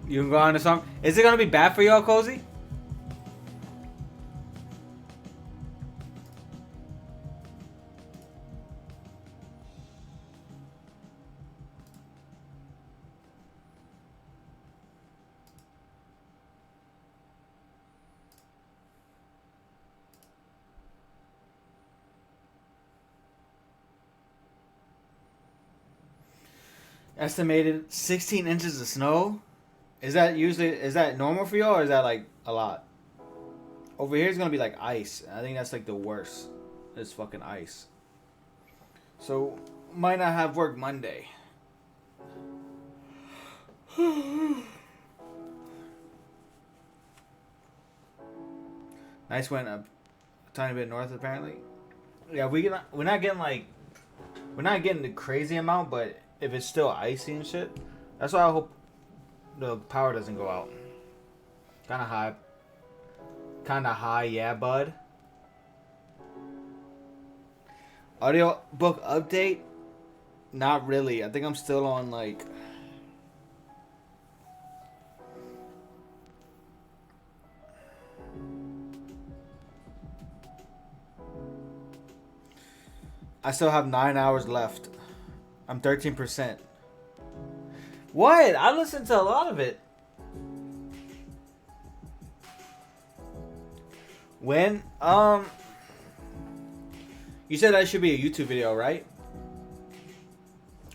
You can go on to song. Is it gonna be bad for y'all, Cozy? Estimated 16 inches of snow. Is that normal for y'all, or is that like a lot? Over here it's gonna be like ice. I think that's like the worst. It's fucking ice. So might not have work Monday. Nice went a tiny bit north apparently. Yeah, we're not getting like we're not getting the crazy amount, but if it's still icy and shit, that's why I hope the power doesn't go out. Kind of high. Kind of high, yeah, bud. Audio book update? Not really. I think I'm still on like. I still have 9 hours left. I'm 13%. What? I listened to a lot of it. When? You said that should be a YouTube video, right?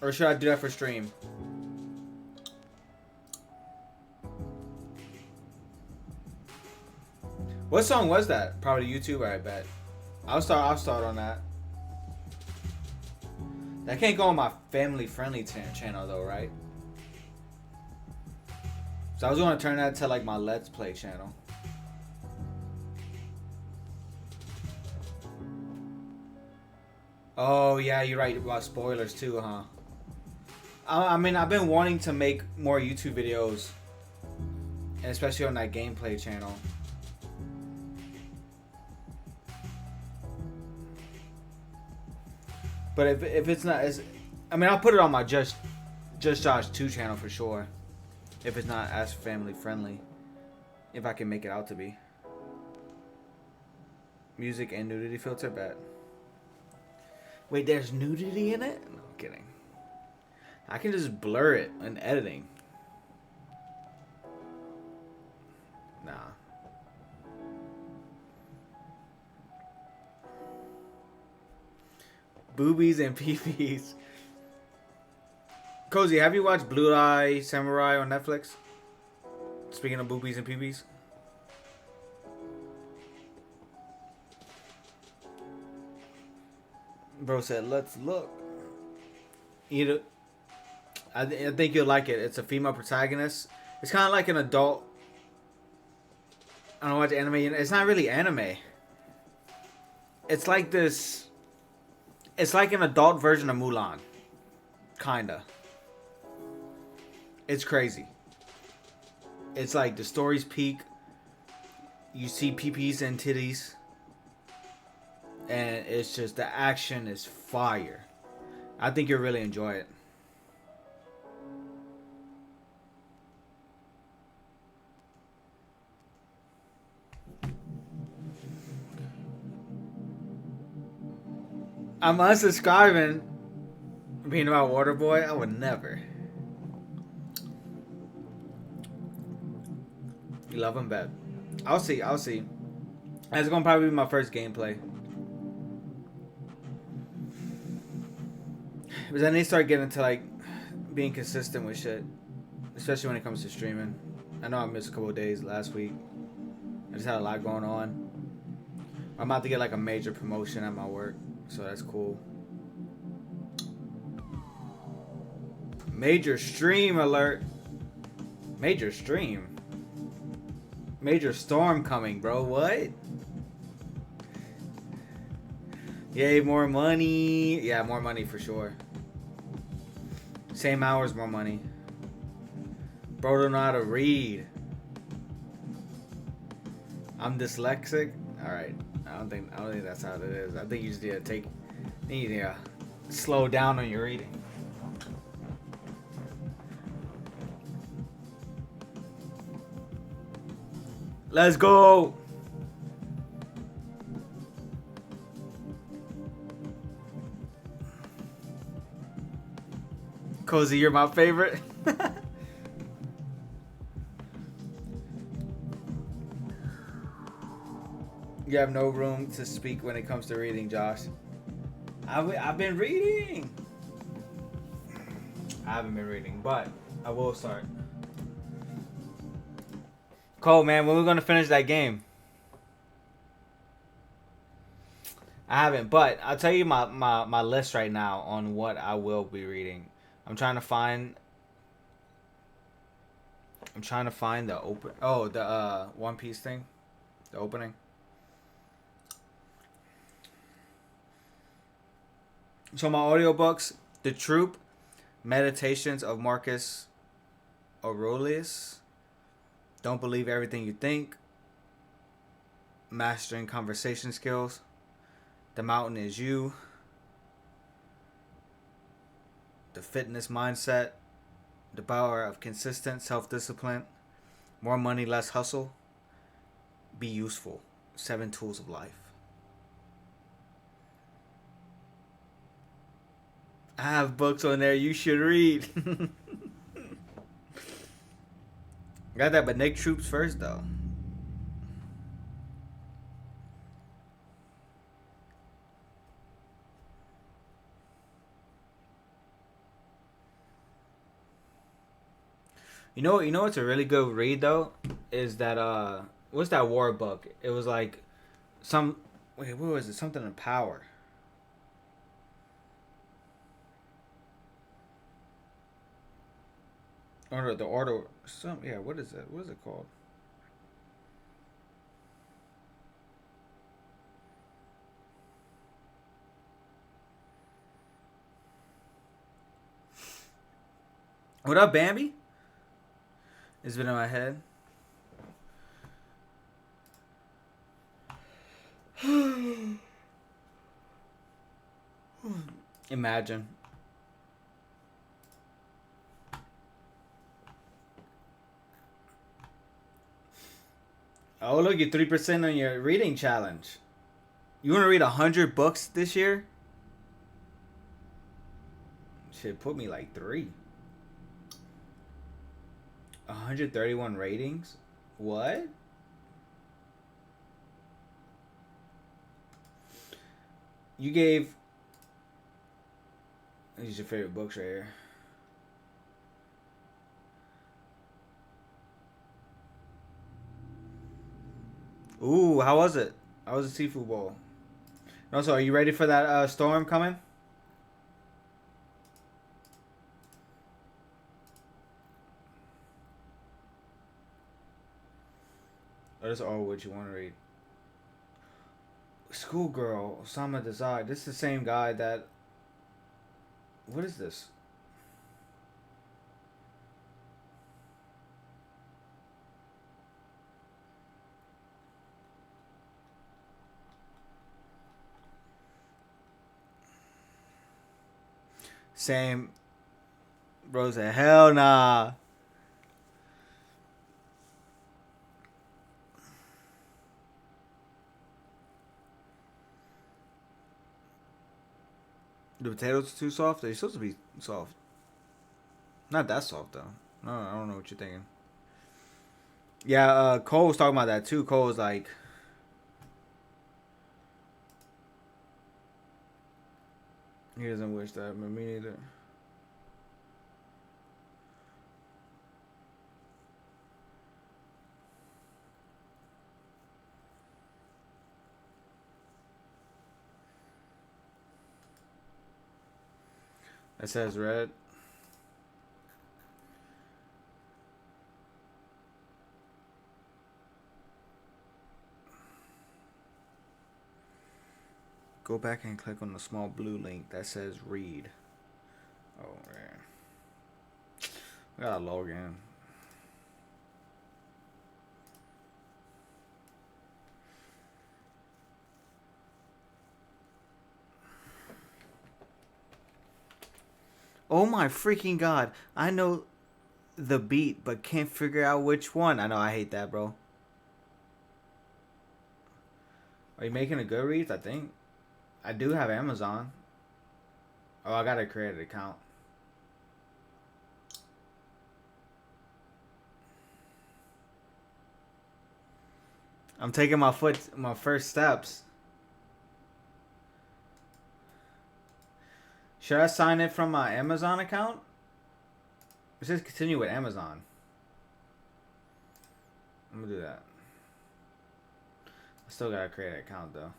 Or should I do that for stream? What song was that? Probably YouTuber, I bet. I'll start on that. That can't go on my family friendly channel though, right? So I was gonna turn that to like my Let's Play channel. Oh yeah, you're right about spoilers too, huh? I mean, I've been wanting to make more YouTube videos, and especially on that gameplay channel. But if it's not as, I mean, I'll put it on my Just Josh 2 channel for sure. If it's not as family friendly, if I can make it out to be. Music and nudity filter, bet. Wait, there's nudity in it? No, I'm kidding. I can just blur it in editing. Nah. Boobies and peepees. Cozy, have you watched Blue Eye Samurai on Netflix? Speaking of boobies and peepees. Bro said, let's look. I think you'll like it. It's a female protagonist. It's kind of like an adult. I don't watch anime. It's not really anime. It's like this. It's like an adult version of Mulan. Kinda. It's crazy. It's like the story's peak. You see peepees and titties. And it's just, the action is fire. I think you'll really enjoy it. I'm unsubscribing. Being about Waterboy, I would never. You love him, bet. I'll see. That's gonna probably be my first gameplay. But then they start getting into like being consistent with shit, especially when it comes to streaming. I know I missed a couple of days last week. I just had a lot going on. I'm about to get like a major promotion at my work, so that's cool. Major stream alert. Major stream. Major storm coming, bro. What? Yay, more money. Yeah, more money for sure. Same hours, more money. Bro don't know how to read. I'm dyslexic. Alright. I don't think that's how it is. I think you just need to slow down on your reading. Let's go. Cozy, you're my favorite. You have no room to speak when it comes to reading, Josh. I've been reading. I haven't been reading, but I will start. Cole, man, when are we gonna finish that game? I haven't, but I'll tell you my list right now on what I will be reading. I'm trying to find. I'm trying to find the open. Oh, the One Piece thing, the opening. So my audiobooks, The Troop, Meditations of Marcus Aurelius, Don't Believe Everything You Think, Mastering Conversation Skills, The Mountain Is You, The Fitness Mindset, The Power of Consistent Self-Discipline, More Money, Less Hustle, Be Useful, 7 Tools of Life. I have books on there you should read. Got that, but Nick Troops first, though. You know what's a really good read though is that what's that war book? It was like some wait, what was it? Something in power. Or the order some yeah, what is it? What is it called? What up, Bambi? It's been in my head. Imagine. Oh, look, you're 3% on your reading challenge. You want to read 100 books this year? Shit, put me like 3. 131 ratings? What? You gave... These are your favorite books right here. Ooh, how was it? How was the seafood bowl? And also, are you ready for that storm coming? Or that's all what you want to read? Schoolgirl, Osama Desai. This is the same guy that... What is this? Same. Rosa, hell nah. The potatoes are too soft? They're supposed to be soft. Not that soft, though. No, I don't know what you're thinking. Yeah, Cole was talking about that, too. Cole was like... He doesn't wish that, but me neither. It says red. Go back and click on the small blue link that says read. Oh, man. I gotta log in. Oh my freaking god. I know the beat, but can't figure out which one. I know, I hate that, bro. Are you making a Goodreads? I think I do have Amazon. Oh, I gotta create an account. I'm taking my first steps. Should I sign it from my Amazon account? It says continue with Amazon. I'm gonna do that. I still gotta create an account though.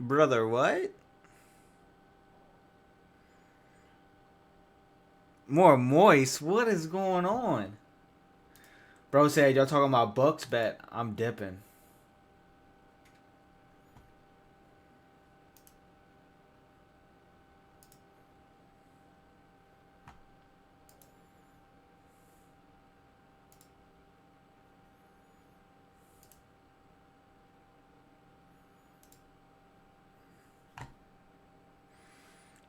Brother, what? More moist? What is going on? Bro said, y'all talking about books? Bet I'm dipping.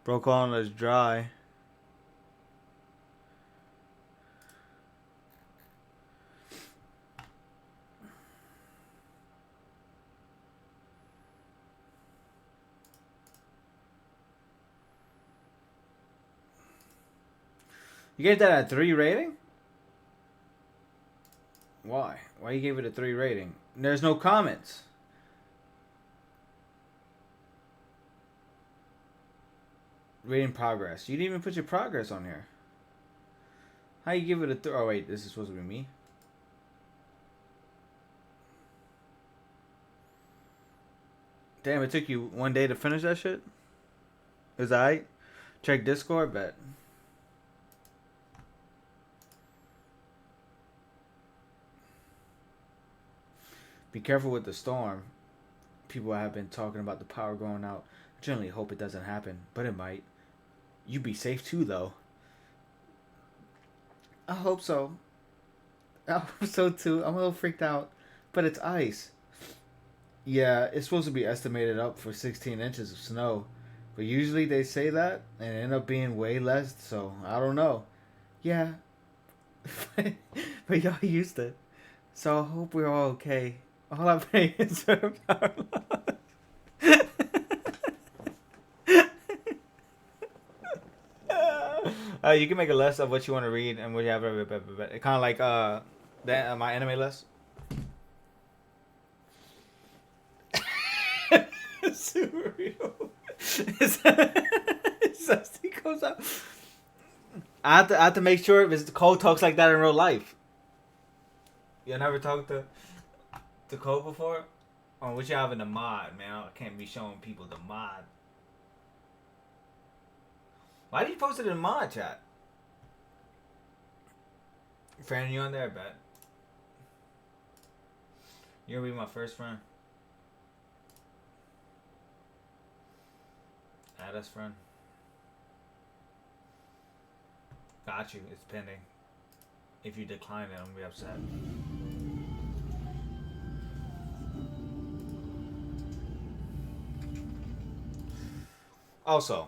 Bro calling us dry. You gave that a 3 rating? Why? Why you gave it a 3 rating? There's no comments. Rating progress. You didn't even put your progress on here. How you give it a 3? Oh wait, this is supposed to be me. Damn, it took you 1 day to finish that shit? Is that right? Check Discord, bet. Be careful with the storm. People have been talking about the power going out. I generally hope it doesn't happen, but it might. You be safe too, though. I hope so. I hope so too. I'm a little freaked out, but it's ice. Yeah, it's supposed to be estimated up for 16 inches of snow, but usually they say that and it end up being way less. So I don't know. Yeah, but y'all used it, so I hope we're all okay. All I'm praying is for our you can make a list of what you want to read and what you have. Kind of like my anime list. Super real. Comes out. I have to make sure if Cole talks like that in real life. You never talked to Cole before? Oh, what you have in the mod, man? I can't be showing people the mod. Why did you post it in the mod chat? Friend, you on there, bet. You'll be my first friend. Add us, friend. Got you. It's pending. If you decline it, I'm gonna be upset. Also,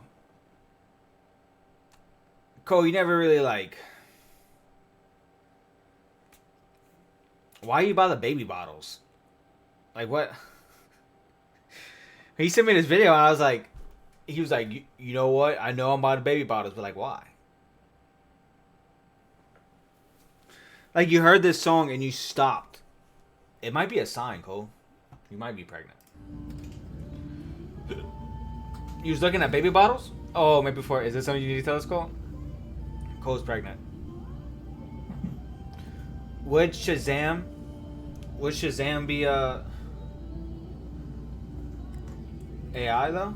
Cole, you never really like. Why you buy the baby bottles? Like what? He sent me this video and I was like, he was like, you know what? I know I'm buying baby bottles, but like, why? Like you heard this song and you stopped. It might be a sign, Cole. You might be pregnant. You was looking at baby bottles? Oh, maybe before. Is this something you need to tell us, Cole? Cole's pregnant. Would Shazam be AI though?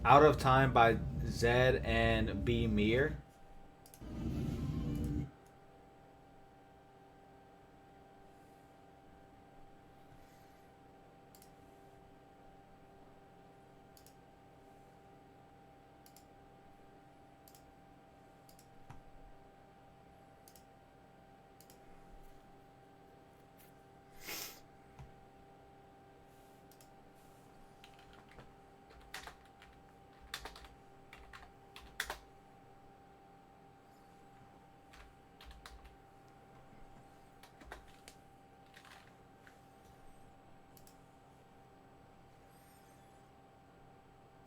Out of Time by Zed and B Mir.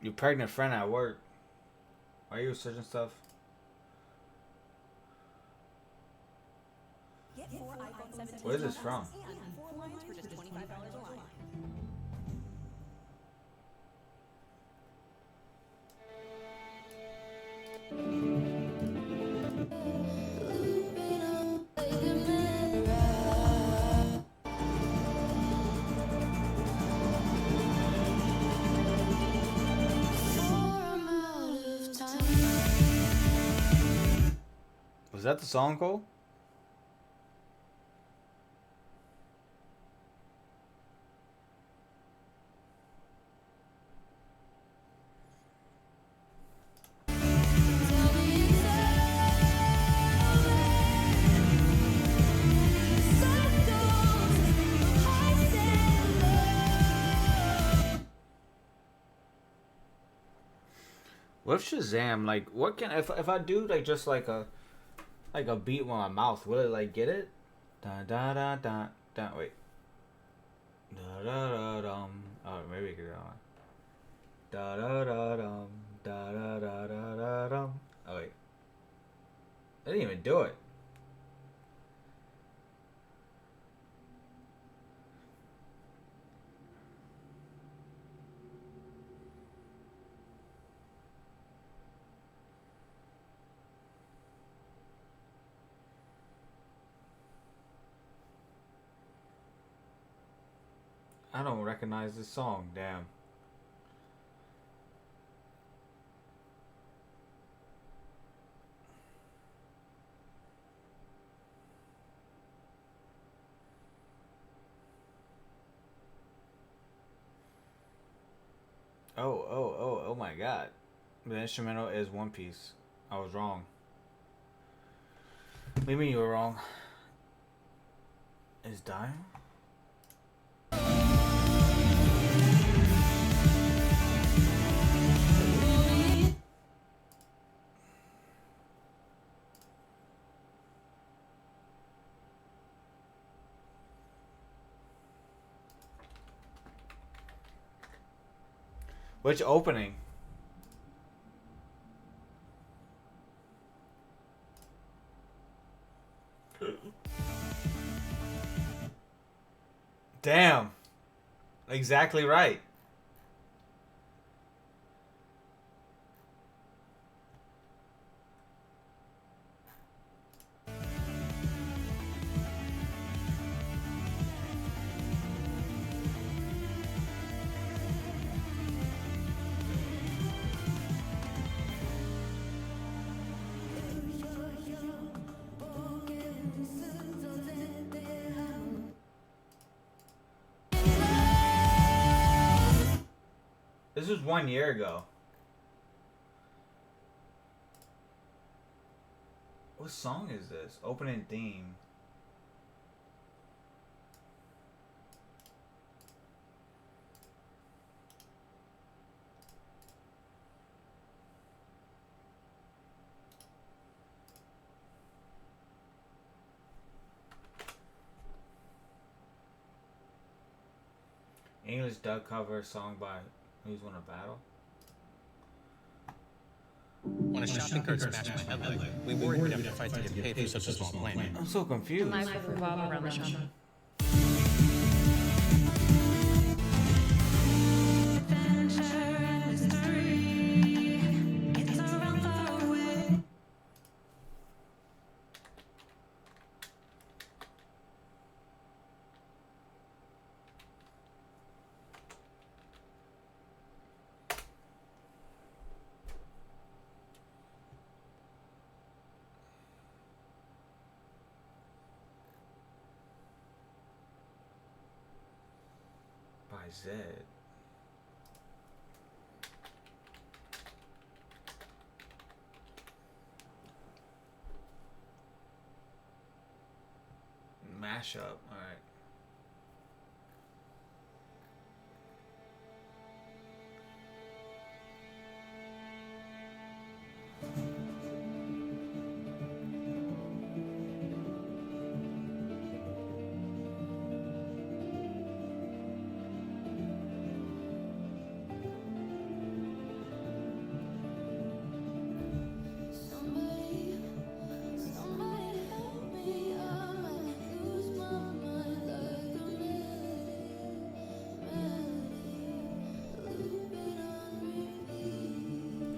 Your pregnant friend at work. Why are you searching stuff? Where is this from? Was that the song, Cole? What if Shazam, like, what can if I do like just like a beat with my mouth, will it like get it? Da da da da da. Wait. Da da da dum. Oh, maybe it could go on. Da da da dum. Da da da da da dum. Oh wait. I didn't even do it. I don't recognize this song. Damn. Oh my god. The instrumental is One Piece. I was wrong. What do you mean you were wrong? Is dying? Which opening? Damn. Exactly right. This was 1 year ago. What song is this? Opening theme. English dub cover song by Who's Won a Battle? When a shopping cart smashed my headlight, we worried we'd have to fight to get paid for such a small plane. I'm so confused. Life will revolve around the shop. By Zed. Mashup. Alright.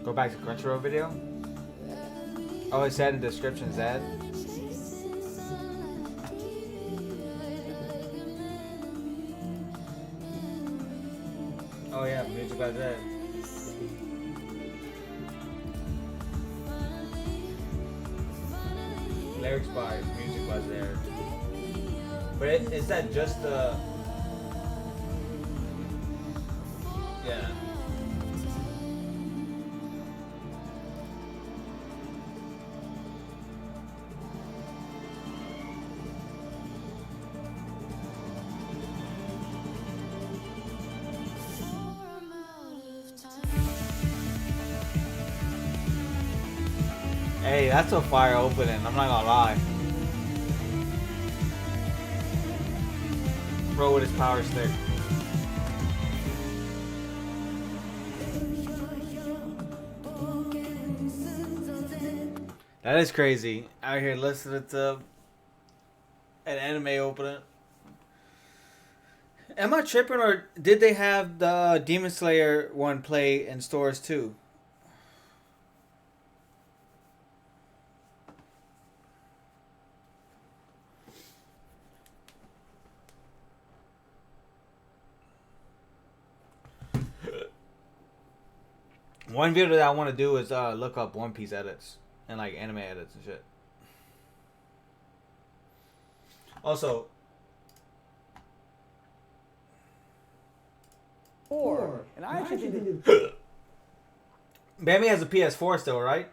Go back to Crunchyroll video. Oh, it said in the description, Zed. Oh yeah, music by Zed. Lyrics by music by Zed. But is that just the? Yeah. Hey, that's a fire opening. I'm not gonna lie. Bro with his power stick. That is crazy. Out here listening to an anime opening. Am I tripping, or did they have the Demon Slayer one play in stores too? One video that I want to do is look up One Piece edits and like anime edits and shit. Also, and I actually think Bambi has a PS4 still, right?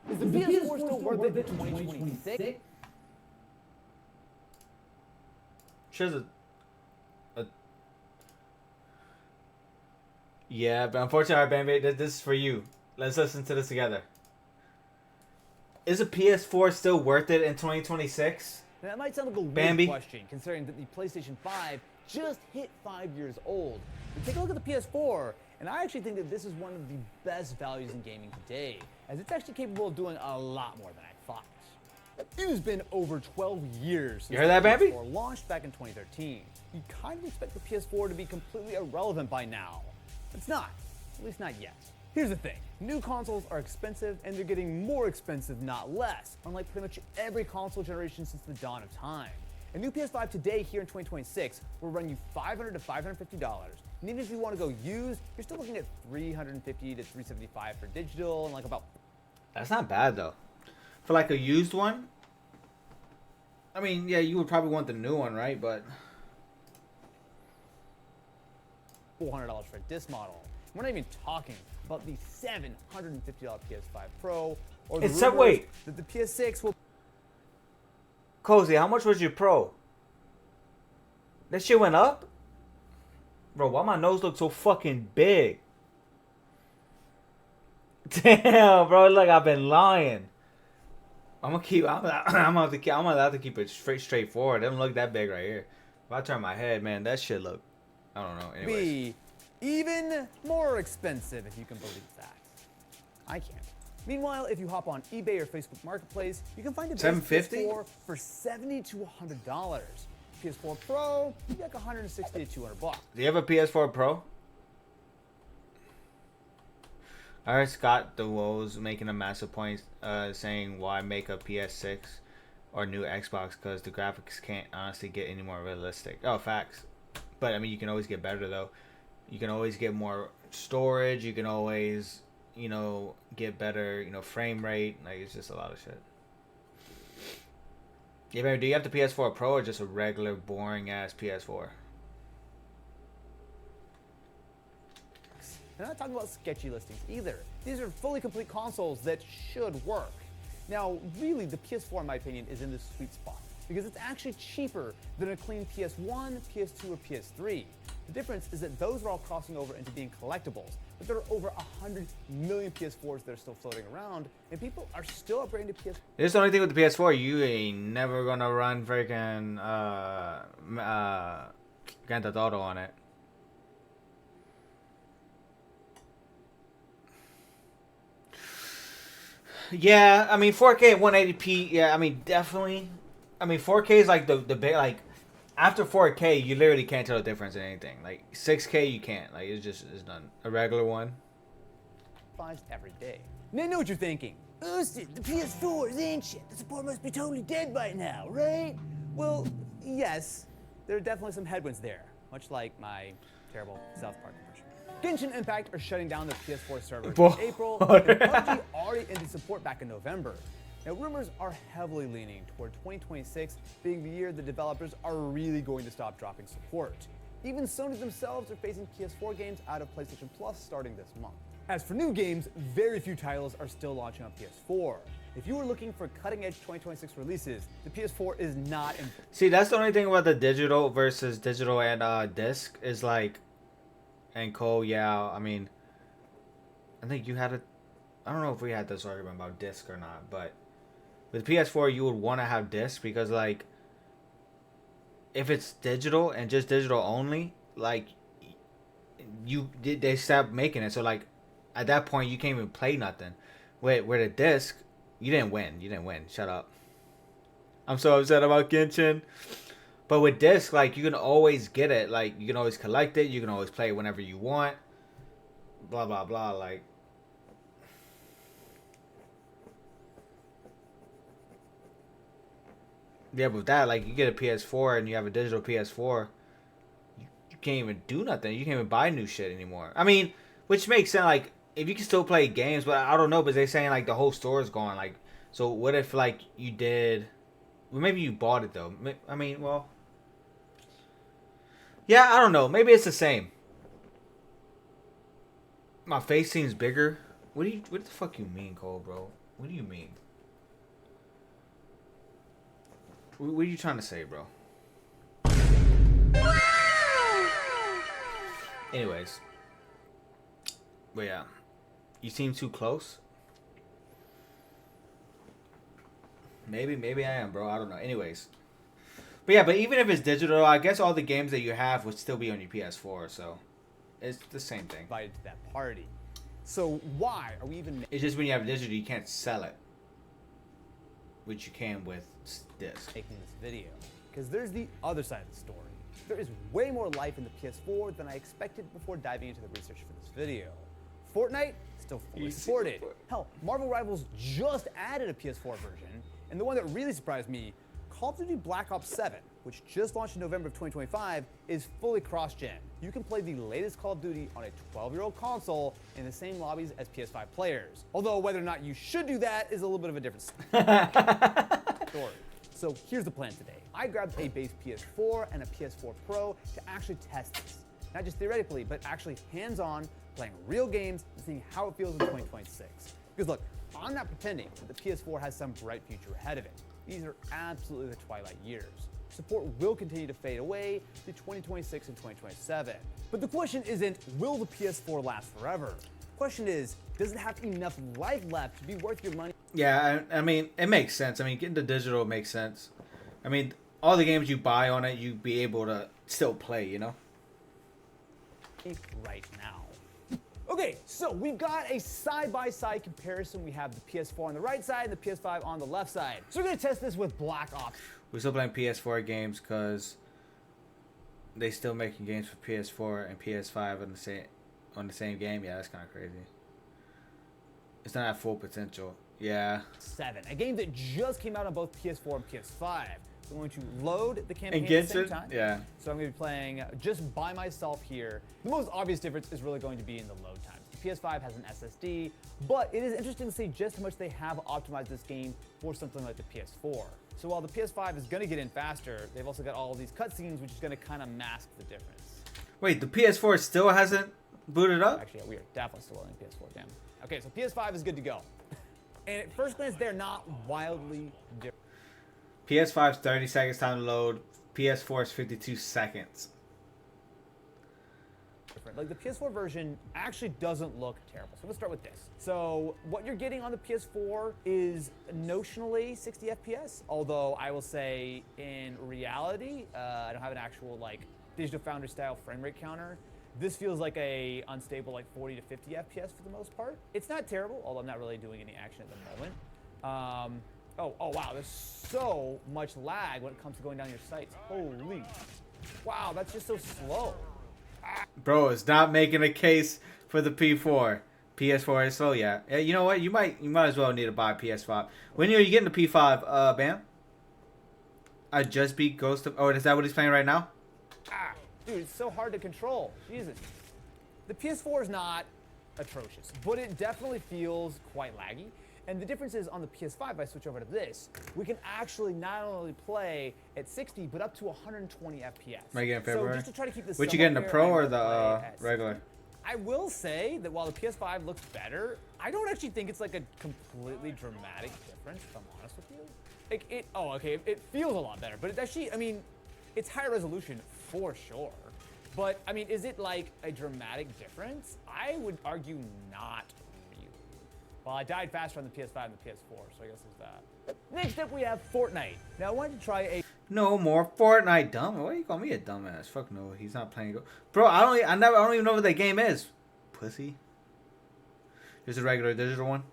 is the PS4 still worth it in 2026? She has a yeah, but unfortunately, Bambi, this is for you. Let's listen to this together. Is a PS4 still worth it in 2026? That might sound like a weird Bambi? question, considering that the PlayStation 5 just hit 5 years old. But take a look at the PS4, and I actually think that this is one of the best values in gaming today, as it's actually capable of doing a lot more than I thought. It has been over 12 years since You heard that, the Bambi? PS4 launched back in 2013. You kind of expect the PS4 to be completely irrelevant by now. It's not, at least not yet. Here's the thing, new consoles are expensive and they're getting more expensive, not less, unlike pretty much every console generation since the dawn of time. A new PS5 today here in 2026 will run you $500 to $550, and even if you want to go used, you're still looking at $350 to $375 for digital and like about... That's not bad though. For like a used one, I mean, yeah, you would probably want the new one, right? But $400 for this model. We're not even talking about the $750 PS5 Pro or the It's a- rumors wait. that the PS6 will... Cozy, how much was your Pro? That shit went up? Bro, why my nose look so fucking big? Damn, bro, look, I've been lying. I'm gonna have to keep it straightforward. It don't look that big right here. If I turn my head, man, that shit look, I don't know. Anyways. be even more expensive, if you can believe that. I can't. Meanwhile, if you hop on eBay or Facebook Marketplace, you can find a base $750? PS4 for $70 to $100. PS4 Pro, maybe like $160 to $200. Do you have a PS4 Pro? I heard Scott DeWoe's making a massive point, saying why make a PS6 or new Xbox because the graphics can't honestly get any more realistic. Oh, facts. But I mean, you can always get better though. You can always get more storage. You can always, you know, get better, you know, frame rate. Like, it's just a lot of shit. Yeah, baby, do you have the PS4 Pro or just a regular boring ass PS4? I'm not talking about sketchy listings either. These are fully complete consoles that should work. Now, really, the PS4, in my opinion, is in the sweet spot because it's actually cheaper than a clean PS1, PS2, or PS3. The difference is that those are all crossing over into being collectibles, but there are over 100 million PS4s that are still floating around, and people are still upgrading to PS4. This is the only thing with the PS4, you ain't never gonna run freaking Grand Theft Auto on it. Yeah, I mean 4K 180p. Yeah, I mean definitely. I mean 4K is like the big like after 4K, you literally can't tell the difference in anything. Like 6K, you can't. Like it's done. A regular one. Every day. Now I know what you're thinking. Austin, the PS4 is ancient. The support must be totally dead by now, right? Well, yes, there are definitely some headwinds there, much like my terrible South Park impression. Genshin Impact are shutting down their PS4 servers in April, and PUBG already ended support back in November. Now, rumors are heavily leaning toward 2026 being the year the developers are really going to stop dropping support. Even Sony themselves are facing PS4 games out of PlayStation Plus starting this month. As for new games, very few titles are still launching on PS4. If you were looking for cutting-edge 2026 releases, the PS4 is not in... See, that's the only thing about the digital versus digital and disc is like... And Cole, yeah, I mean... I think you had a... I don't know if we had this argument about disc or not, but... With PS4, you would want to have disc because, like... If it's digital and just digital only, like... They stopped making it, so like... At that point, you can't even play nothing. With the disc, you didn't win. You didn't win. Shut up. I'm so upset about Genshin. But with disc, like, you can always get it. Like, you can always collect it. You can always play it whenever you want. Blah, blah, blah. Like... Yeah, but with that, like, you get a PS4 and you have a digital PS4. You can't even do nothing. You can't even buy new shit anymore. I mean, which makes sense, like... If you can still play games, but I don't know, but they're saying like the whole store is gone. Like, so what if like you did? Well, maybe you bought it though. I mean, well, yeah, I don't know. Maybe it's the same. My face seems bigger. What the fuck you mean, Cole, bro? What do you mean? What are you trying to say, bro? Anyways, but yeah. You seem too close. Maybe I am, bro. I don't know. Anyways. But yeah, but even if it's digital, I guess all the games that you have would still be on your PS4, so it's the same thing. Invited to that party. So why are we even... It's just when you have digital, you can't sell it. Which you can with disc. Making this video. Because there's the other side of the story. There is way more life in the PS4 than I expected before diving into the research for this video. Fortnite, still fully supported. Hell, Marvel Rivals just added a PS4 version, and the one that really surprised me, Call of Duty Black Ops 7, which just launched in November of 2025, is fully cross-gen. You can play the latest Call of Duty on a 12-year-old console in the same lobbies as PS5 players. Although whether or not you should do that is a little bit of a different story. So here's the plan today. I grabbed a base PS4 and a PS4 Pro to actually test this. Not just theoretically, but actually hands-on, playing real games and seeing how it feels in 2026. Because look, I'm not pretending that the PS4 has some bright future ahead of it. These are absolutely the twilight years. Support will continue to fade away to 2026 and 2027. But the question isn't, will the PS4 last forever? The question is, does it have enough life left to be worth your money? Yeah, I mean, it makes sense. I mean, getting the digital makes sense. I mean, all the games you buy on it, you'd be able to still play, you know? Right now. Okay, so we've got a side-by-side comparison. We have the PS4 on the right side and the PS5 on the left side. So we're gonna test this with Black Ops. We're still playing PS4 games because they still making games for PS4 and PS5 on the same game. Yeah, that's kind of crazy. It's not at full potential. Yeah. 7, a game that just came out on both PS4 and PS5. So I'm going to load the campaign And at the same time. Yeah. So I'm going to be playing just by myself here. The most obvious difference is really going to be in the load time. The PS5 has an SSD, but it is interesting to see just how much they have optimized this game for something like the PS4. So while the PS5 is going to get in faster, they've also got all of these cutscenes, which is going to kind of mask the difference. Wait, the PS4 still hasn't booted up? Actually, yeah, we are definitely still loading PS4, damn. Okay, so PS5 is good to go. And at first glance, they're not wildly different. PS5's 30 seconds time to load. PS4's 52 seconds. Like the PS4 version actually doesn't look terrible. So let's start with this. So what you're getting on the PS4 is notionally 60 FPS, although I will say in reality, I don't have an actual like Digital Foundry style frame rate counter. This feels like a unstable like 40 to 50 FPS for the most part. It's not terrible, although I'm not really doing any action at the moment. Oh wow, there's so much lag when it comes to going down your sites. Holy, wow, that's just so slow. Bro, it's not making a case for the P4. PS4 is slow, yeah. You know what? You might as well need to buy a PS5. When are you getting the P5, Bam? I just beat Ghost of... Oh, is that what he's playing right now? Dude, it's so hard to control. Jesus. The PS4 is not atrocious, but it definitely feels quite laggy. And the difference is on the PS5, if I switch over to this, we can actually not only play at 60, but up to 120 FPS. Might get in February. So just to try to keep this What you getting, the fair, Pro I'm or gonna the play at regular? 60. I will say that while the PS5 looks better, I don't actually think it's like a completely dramatic difference, if I'm honest with you. Like it feels a lot better, but it actually, I mean, it's higher resolution for sure. But, I mean, is it like a dramatic difference? I would argue not really. Well, I died faster on the PS5 than the PS4, so I guess there's that. Next up, we have Fortnite. Now, I wanted to try a... No more Fortnite, dumb. Why you call me a dumbass? Fuck no, he's not playing. Bro, I don't even know what that game is. Pussy. Just a regular digital one.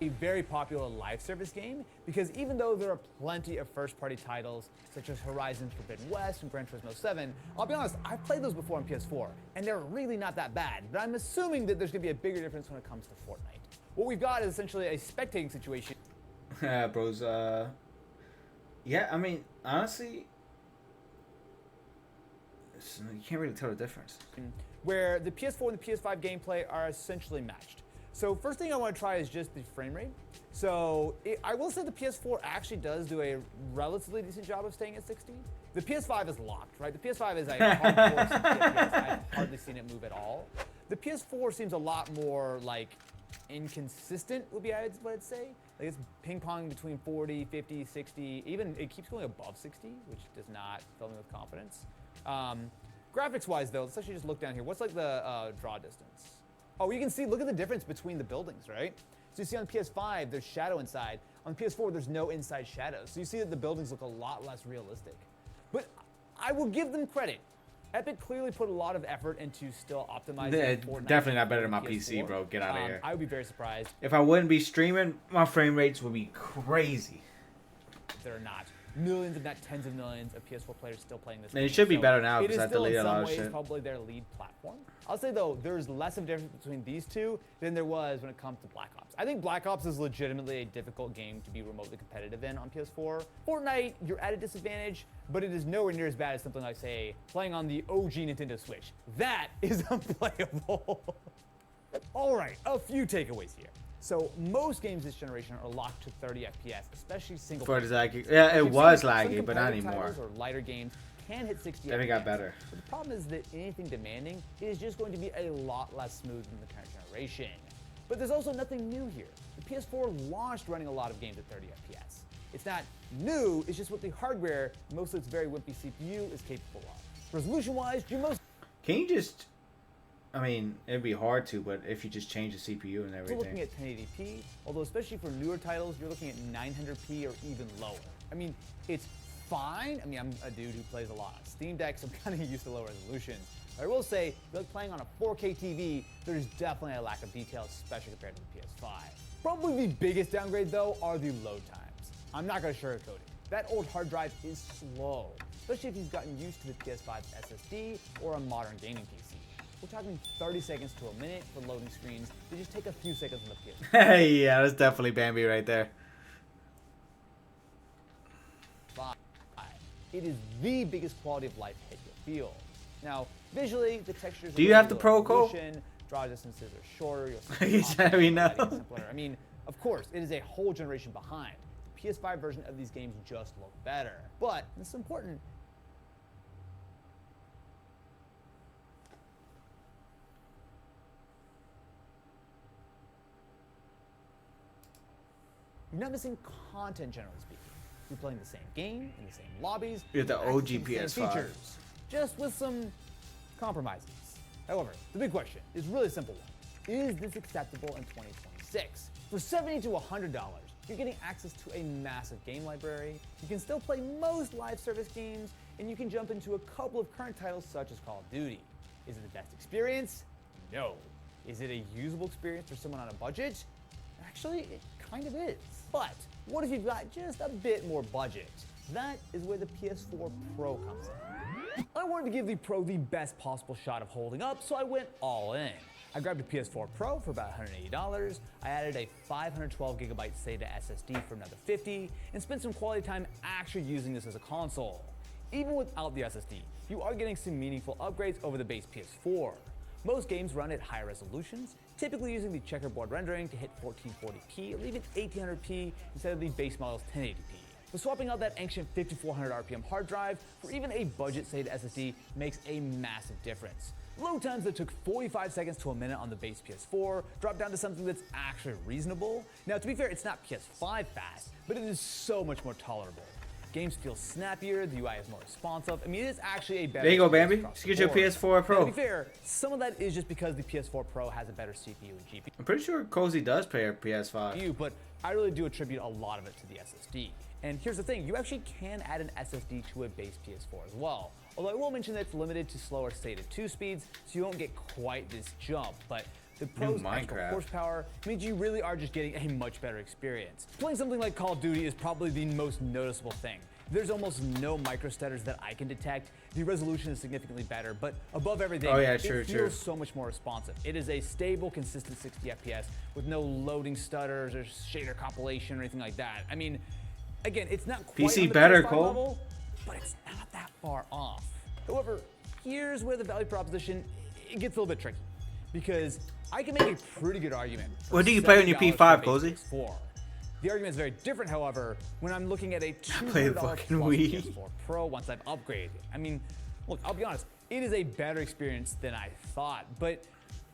A very popular live service game, because even though there are plenty of first-party titles such as Horizon Forbidden West and Gran Turismo 7, I'll be honest, I've played those before on PS4, and they're really not that bad, but I'm assuming that there's going to be a bigger difference when it comes to Fortnite. What we've got is essentially a spectating situation. Yeah, bros, yeah, I mean, honestly, you can't really tell the difference. Where the PS4 and the PS5 gameplay are essentially matched. So first thing I want to try is just the frame rate. So I will say the PS4 actually does do a relatively decent job of staying at 60. The PS5 is locked, right? The PS5 is a hardcore 60 FPS. I've hardly seen it move at all. The PS4 seems a lot more like inconsistent would be what I'd say. Like it's ping-pong between 40, 50, 60, even it keeps going above 60, which does not fill me with confidence. Graphics-wise though, let's actually just look down here. What's like the draw distance? Oh, you can see, look at the difference between the buildings, right? So you see on PS5, there's shadow inside. On PS4, there's no inside shadows. So you see that the buildings look a lot less realistic. But I will give them credit. Epic clearly put a lot of effort into still optimizing Fortnite. Definitely not better than my PC, bro. Get out of here. I would be very surprised if I wouldn't be streaming, my frame rates would be crazy. there are not millions, if not tens of millions, of PS4 players still playing this. And it should be better now because I it is still in deleted a lot some of ways shit. probably their lead platform. I'll say though, there's less of a difference between these two than there was when it comes to Black Ops. I think Black Ops is legitimately a difficult game to be remotely competitive in on PS4. Fortnite, you're at a disadvantage, but it is nowhere near as bad as something like, say, playing on the OG Nintendo Switch. That is unplayable. All right, a few takeaways here. So most games this generation are locked to 30 FPS, especially single player. Yeah, it was Some laggy, but not competitive anymore. titles or lighter games can hit 60 Then FPS. it got better. But the problem is that anything demanding is just going to be a lot less smooth than the current generation. But there's also nothing new here. The PS4 launched running a lot of games at 30 FPS. It's not new, it's just what the hardware, most of its very wimpy CPU, is capable of. Resolution-wise, you're most... Can you just... I mean, it'd be hard to, but if you just change the CPU and everything. looking at 1080p, although especially for newer titles, you're looking at 900p or even lower. I mean, it's fine. I mean, I'm a dude who plays a lot on Steam Deck, so I'm kind of used to low resolutions. But I will say, if you're like playing on a 4K TV, there's definitely a lack of detail, especially compared to the PS5. Probably the biggest downgrade, though, are the load times. I'm not going to sugarcoat it. That old hard drive is slow, especially if you've gotten used to the PS5's SSD or a modern gaming PC. We're talking 30 seconds to a minute for loading screens. They just take a few seconds on the PS5. Yeah, that's definitely Bambi right there. It is the biggest quality of life hit you'll feel. Now, visually, the textures. Do you have the Pro Code? Draw distances are shorter. He's let me know. Simpler. I mean, of course, it is a whole generation behind. The PS5 version of these games just look better. But this is important. You're not missing content, generally speaking. You're playing the same game in the same lobbies. You're the OG accessing the same PS5. features, just with some compromises. However, the big question is a really simple one. Is this acceptable in 2026? For $70 to $100, you're getting access to a massive game library. You can still play most live service games, and you can jump into a couple of current titles such as Call of Duty. Is it the best experience? No. Is it a usable experience for someone on a budget? Actually, it kind of is. But what if you've got just a bit more budget? That is where the PS4 Pro comes in. I wanted to give the Pro the best possible shot of holding up, so I went all in. I grabbed a PS4 Pro for about $180. I added a 512GB SATA SSD for another $50, and spent some quality time actually using this as a console. Even without the SSD, you are getting some meaningful upgrades over the base PS4. Most games run at higher resolutions, typically using the checkerboard rendering to hit 1440p or even 1800p instead of the base model's 1080p. But swapping out that ancient 5400 RPM hard drive for even a budget SATA SSD makes a massive difference. Load times that took 45 seconds to a minute on the base PS4 drop down to something that's actually reasonable. Now, to be fair, it's not PS5 fast, but it is so much more tolerable. Games feel snappier, the UI is more responsive. I mean, it is actually a better. There you go, Bambi. across Just the get your board. PS4 Now, Pro. to be fair, some of that is just because the PS4 Pro has a better CPU and GPU. I'm pretty sure Cozy does pay a PS5. But I really do attribute a lot of it to the SSD. And here's the thing, you actually can add an SSD to a base PS4 as well. Although I will mention that it's limited to slower SATA 2 speeds, so you won't get quite this jump. But the Pro's extra Minecraft. horsepower means you really are just getting a much better experience. Playing something like Call of Duty is probably the most noticeable thing. There's almost no microstutters that I can detect. The resolution is significantly better, but above everything, it feels so much more responsive. It is a stable, consistent 60 FPS with no loading stutters or shader compilation or anything like that. I mean, again, it's not quite PC on the better, PS5 Cole. level, but it's not that far off. However, here's where the value proposition it gets a little bit tricky, because I can make a pretty good argument. for What do you play on your $70 P5, for Cozy? base PS4. The argument is very different, however, when I'm looking at a play $200 fucking plus Wii. PS4 Pro once I've upgraded. I mean, look, I'll be honest, it is a better experience than I thought, but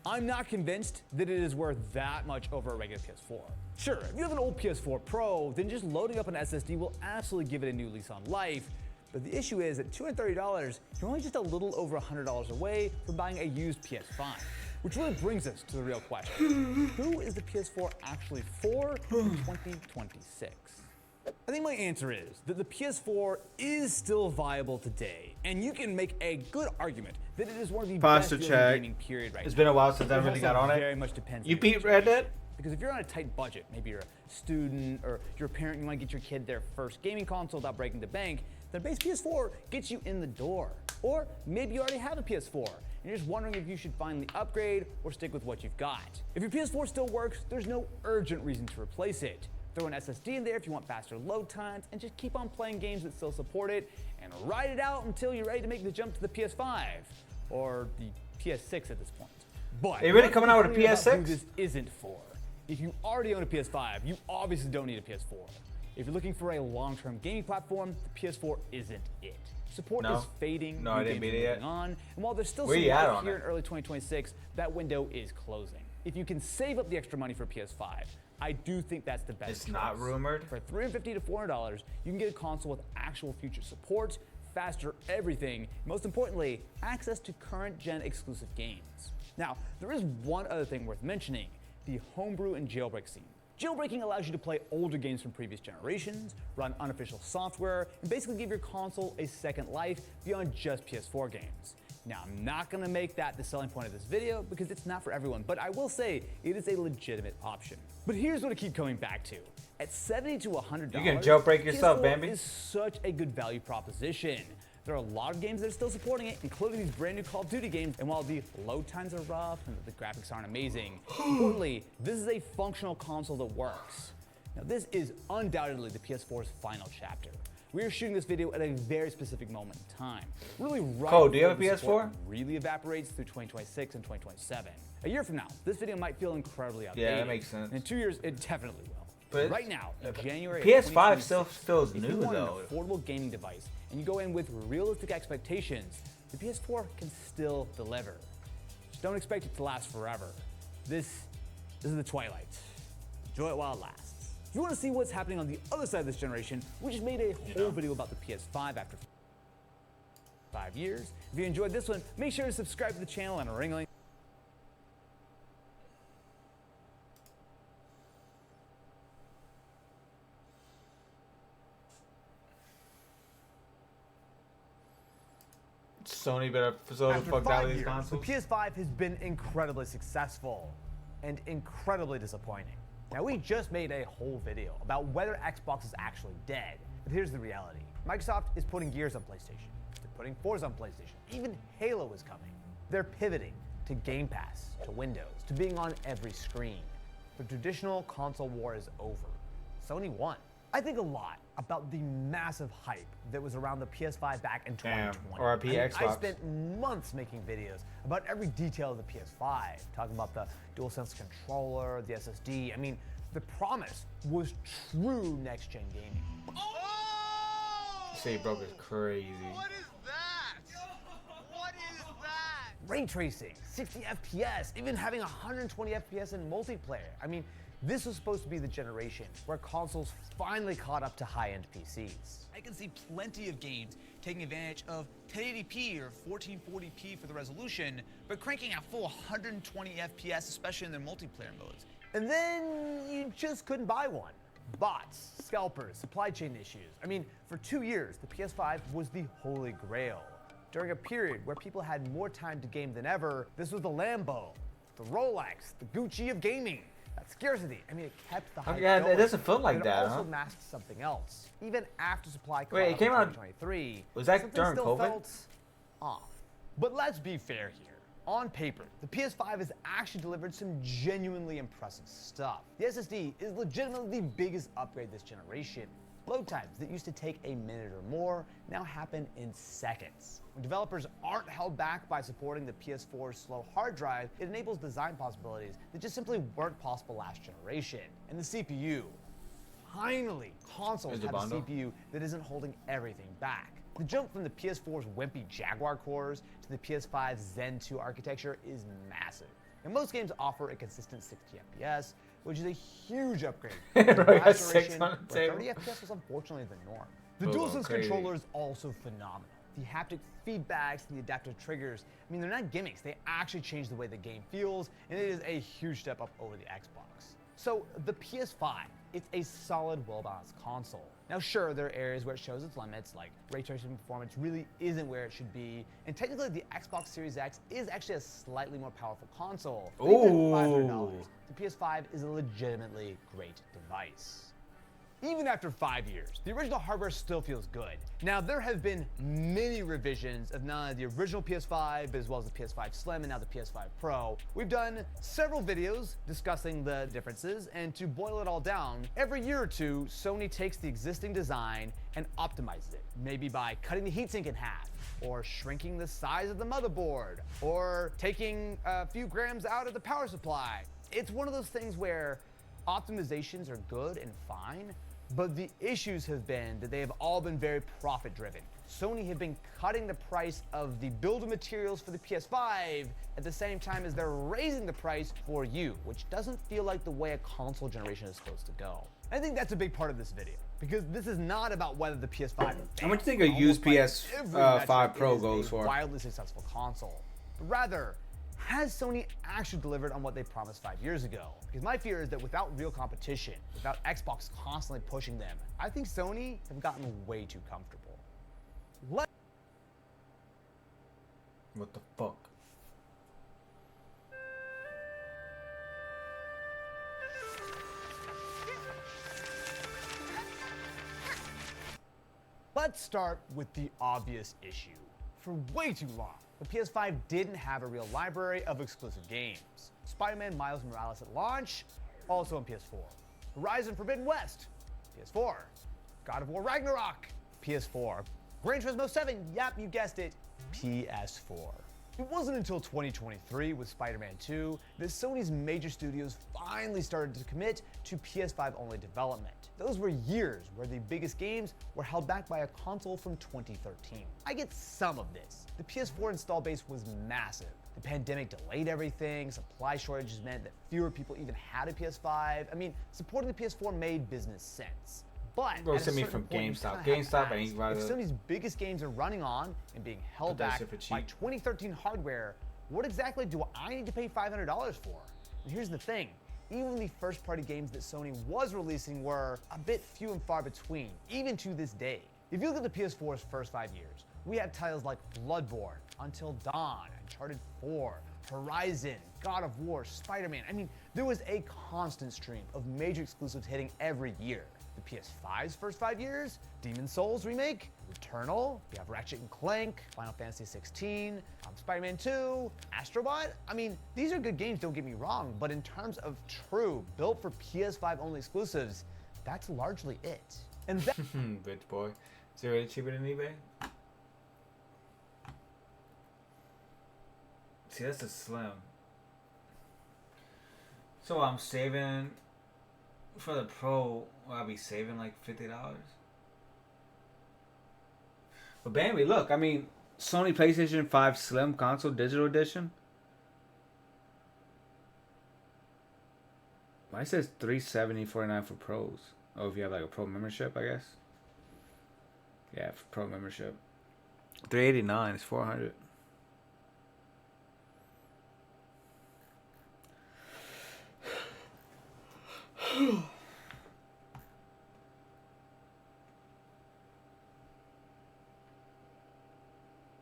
I'm not convinced that it is worth that much over a regular PS4. Sure, if you have an old PS4 Pro, then just loading up an SSD will absolutely give it a new lease on life. But the issue is at $230, you're only just a little over $100 away from buying a used PS5. Which really brings us to the real question. Who is the PS4 actually for in 2026? I think my answer is that the PS4 is still viable today, and you can make a good argument that it is one of the best deals in gaming period right now. It's been a while since I It really also got on it. very much depends You on your beat Red Dead? situation. Because if you're on a tight budget, maybe you're a student or you're a parent, you want to get your kid their first gaming console without breaking the bank, then a base PS4 gets you in the door. Or maybe you already have a PS4 and you're just wondering if you should finally upgrade or stick with what you've got. If your PS4 still works, there's no urgent reason to replace it. Throw an SSD in there if you want faster load times, and just keep on playing games that still support it, and ride it out until you're ready to make the jump to the PS5 or the PS6 at this point. But They really coming out with a clear about PS6? who this isn't for. If you already own a PS5, you obviously don't need a PS4. If you're looking for a long-term gaming platform, the PS4 isn't it. Support is fading. No, I didn't beat it yet. On, and while there's still Where some you at light on here it? in early 2026, that window is closing. If you can save up the extra money for PS5, I do think that's the best It's choice. not rumored. For $350 to $400, you can get a console with actual future support, faster everything, and most importantly, access to current gen exclusive games. Now, there is one other thing worth mentioning, the homebrew and jailbreak scene. Jailbreaking allows you to play older games from previous generations, run unofficial software, and basically give your console a second life beyond just PS4 games. Now, I'm not gonna make that the selling point of this video because it's not for everyone, but I will say it is a legitimate option. But here's what I keep coming back to. At $70 to $100, You can jailbreak yourself, PS4 Bambi. is such a good value proposition. There are a lot of games that are still supporting it, including these brand new Call of Duty games. And while the load times are rough and the graphics aren't amazing, importantly, this is a functional console that works. Now, this is undoubtedly the PS4's final chapter. We are shooting this video at a very specific moment in time. Really right Cole, do you have a before the support PS4? really evaporates through 2026 and 2027. A year from now, this video might feel incredibly outdated. Yeah, that makes sense. And in 2 years, it definitely will. But right now, in January PS5 of still 2026, feels if you new, want though. an affordable gaming device and you go in with realistic expectations, the PS4 can still deliver. Just don't expect it to last forever. This is the twilight. Enjoy it while it lasts. If you want to see what's happening on the other side of this generation, we just made a whole video about the PS5 after 5 years. If you enjoyed this one, make sure to subscribe to the channel and ring a link. Sony better so the After fuck 5 out of these years, consoles. the PS5 has been incredibly successful and incredibly disappointing. Now, we just made a whole video about whether Xbox is actually dead, but here's the reality. Microsoft is putting Gears on PlayStation. They're putting Forza on PlayStation. Even Halo is coming. They're pivoting to Game Pass, to Windows, to being on every screen. The traditional console war is over. Sony won. I think a lot about the massive hype that was around the PS5 back in 2020. Or a Xbox. I spent months making videos about every detail of the PS5, talking about the DualSense controller, the SSD. I mean, the promise was true next-gen gaming. Say broke is crazy. What is that? What is that? Ray tracing, 60 FPS, even having 120 FPS in multiplayer. I mean, this was supposed to be the generation where consoles finally caught up to high-end PCs. I can see plenty of games taking advantage of 1080p or 1440p for the resolution, but cranking out full 120 FPS, especially in their multiplayer modes. And then you just couldn't buy one. Bots, scalpers, supply chain issues. I mean, for 2 years, the PS5 was the holy grail. During a period where people had more time to game than ever, this was the Lambo, the Rolex, the Gucci of gaming. That scarcity, I mean, it kept the hype Yeah, going. it doesn't feel like But that, it also huh? masked something else. Even after supply caught Wait, it up came in out- 2023, was that something during still COVID? felt off. But let's be fair here. On paper, the PS5 has actually delivered some genuinely impressive stuff. The SSD is legitimately the biggest upgrade this generation. Load times that used to take a minute or more now happen in seconds. When developers aren't held back by supporting the PS4's slow hard drive, it enables design possibilities that just simply weren't possible last generation. And the CPU. Finally, consoles Is it have a bundle? CPU that isn't holding everything back. The jump from the PS4's wimpy Jaguar cores to the PS5's Zen 2 architecture is massive. And most games offer a consistent 60 FPS, which is a huge upgrade. Bro, from you got last 6 generation, on the where table. 30 FPS was unfortunately the norm. The Oh, DualSense crazy. controller is also phenomenal. The haptic feedbacks and the adaptive triggers, I mean, they're not gimmicks. They actually change the way the game feels, and it is a huge step up over the Xbox. So the PS5, it's a solid, well-balanced console. Now sure, there are areas where it shows its limits, like ray tracing performance really isn't where it should be, and technically the Xbox Series X is actually a slightly more powerful console. But even at $500, the PS5 is a legitimately great device. Even after 5 years, the original hardware still feels good. Now, there have been many revisions of not only the original PS5, but as well as the PS5 Slim and now the PS5 Pro. We've done several videos discussing the differences, and to boil it all down, every year or two, Sony takes the existing design and optimizes it, maybe by cutting the heatsink in half, or shrinking the size of the motherboard, or taking a few grams out of the power supply. It's one of those things where optimizations are good and fine, but the issues have been that they have all been very profit driven. Sony have been cutting the price of the build of materials for the PS5 at the same time as they're raising the price for you, which doesn't feel like the way a console generation is supposed to go. I think that's a big part of this video, because this is not about whether the PS5 How much do you think a used PS5 Pro goes for? Wildly successful console, but rather, has Sony actually delivered on what they promised 5 years ago? Because my fear is that without real competition, without Xbox constantly pushing them, I think Sony have gotten way too comfortable. What the fuck? Let's start with the obvious issue. For way too long, the PS5 didn't have a real library of exclusive games. Spider-Man Miles Morales at launch, also on PS4. Horizon Forbidden West, PS4. God of War Ragnarok, PS4. Gran Turismo 7, yep, you guessed it, PS4. It wasn't until 2023 with Spider-Man 2 that Sony's major studios finally started to commit to PS5-only development. Those were years where the biggest games were held back by a console from 2013. I get some of this. The PS4 install base was massive. The pandemic delayed everything, supply shortages meant that fewer people even had a PS5. I mean, supporting the PS4 made business sense. But Bro, at a send me certain from point, you GameStop. kinda have to GameStop, I ask, ain't rather- if Sony's biggest games are running on and being held Put that back shit for by cheap. 2013 hardware, what exactly do I need to pay $500 for? And here's the thing, even the first-party games that Sony was releasing were a bit few and far between, even to this day. If you look at the PS4's first 5 years, we had titles like Bloodborne, Until Dawn, Uncharted 4, Horizon, God of War, Spider-Man. I mean, there was a constant stream of major exclusives hitting every year. The PS5's first 5 years, Demon's Souls remake, Returnal, you have Ratchet and Clank, Final Fantasy 16, Spider-Man 2, Astrobot. I mean, these are good games, don't get me wrong, but in terms of true, built for PS5 only exclusives, that's largely it. And that Bitch boy. Is it really cheaper than eBay? See, that's a slim. So I'm saving for the Pro. Will I be saving like $50? But Bambi, look, I mean, Sony PlayStation 5 Slim Console Digital Edition. Why it says $370.49 for pros? Oh, if you have like a pro membership, I guess. Yeah, for pro membership. $389 is $400.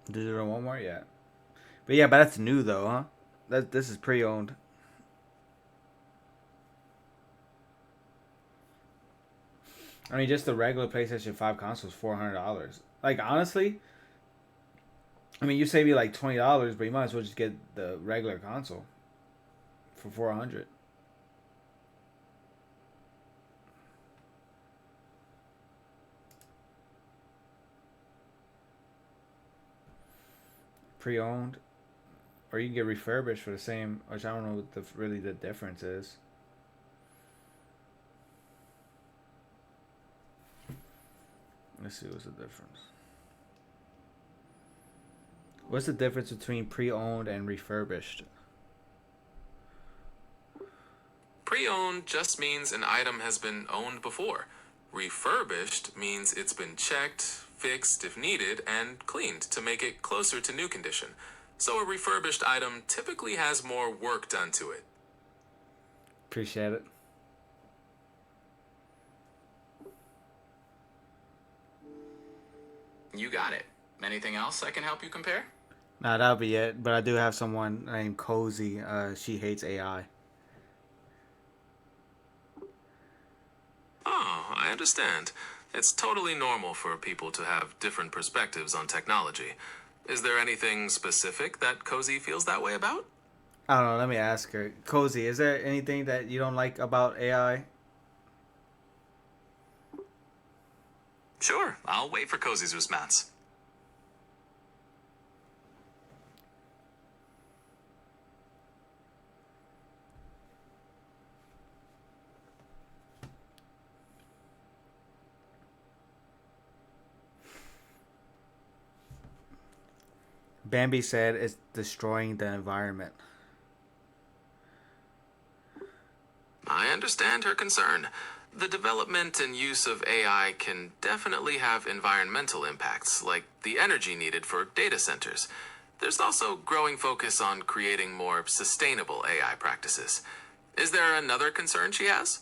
Digital Walmart, yeah. But yeah, but that's new though, huh? This is pre-owned. I mean, just the regular PlayStation 5 console is $400. Like, honestly, I mean, you save you like $20, but you might as well just get the regular console for $400. Pre-owned, or you can get refurbished for the same, which I don't know what really the difference is. Let's see what's the difference. What's the difference between pre-owned and refurbished? Pre-owned just means an item has been owned before. Refurbished means it's been checked, fixed if needed, and cleaned to make it closer to new condition. So a refurbished item typically has more work done to it. Appreciate it. You got it. Anything else I can help you compare? Nah, that'll be it. But I do have someone named Cozy. She hates AI. Oh, I understand. It's totally normal for people to have different perspectives on technology. Is there anything specific that Cozy feels that way about? I don't know. Let me ask her. Cozy, is there anything that you don't like about AI? Sure, I'll wait for Cozy's response. Bambi said it's destroying the environment. I understand her concern. The development and use of AI can definitely have environmental impacts, like the energy needed for data centers. There's also growing focus on creating more sustainable AI practices. Is there another concern she has?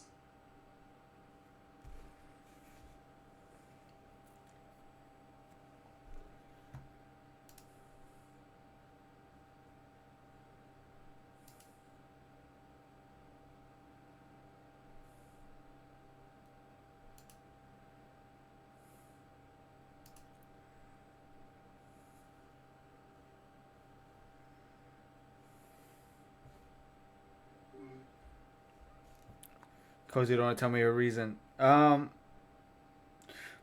Cozy, don't want to tell me a reason. But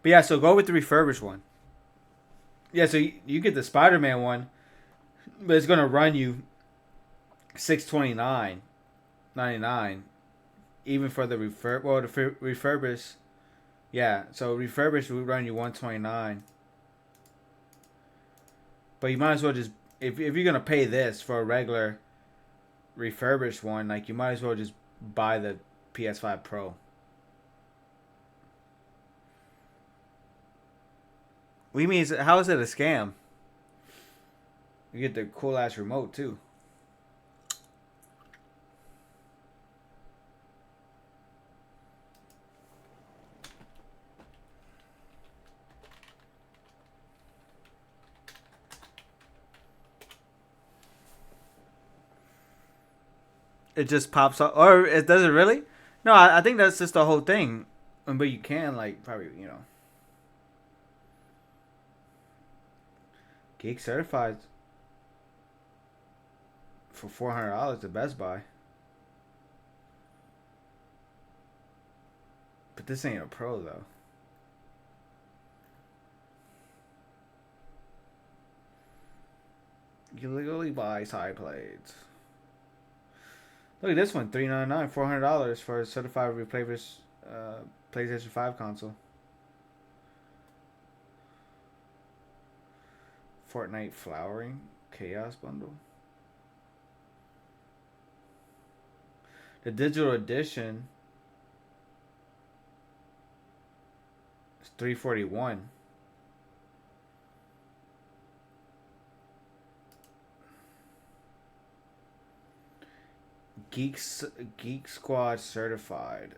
yeah, so go with the refurbished one. Yeah, so you get the Spider-Man one, but it's gonna run you $629.99, even for the refurbished. Yeah, so refurbished would run you $129. But you might as well just if you're gonna pay this for a regular refurbished one, like you might as well just buy the PS5 Pro. What do you mean? How is it a scam? You get the cool ass remote too. it just pops up, or it does it really? No, I think that's just the whole thing. But you can like probably Geek certified for $400 at Best Buy. But this ain't a pro though. You legally buy side plates. Look at this one, $399, $400 for a certified refurbished PlayStation 5 console. Fortnite Flowering Chaos Bundle. The digital edition is $341. Geek Squad certified.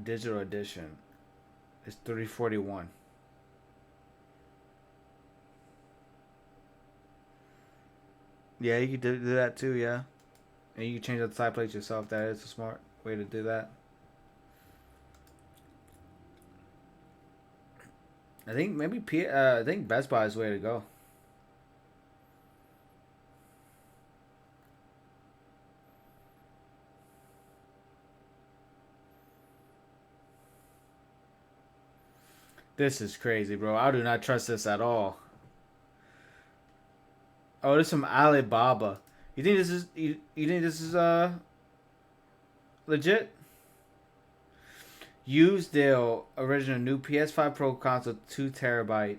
Digital edition is $341. Yeah, you can do that too, yeah. And you can change out the side plates yourself. That is a smart way to do that. I think maybe I think Best Buy is the way to go. This is crazy, bro. I do not trust this at all. Oh, this is from Alibaba. You think this is legit? Used deal, original new PS5 Pro console, 2 terabyte.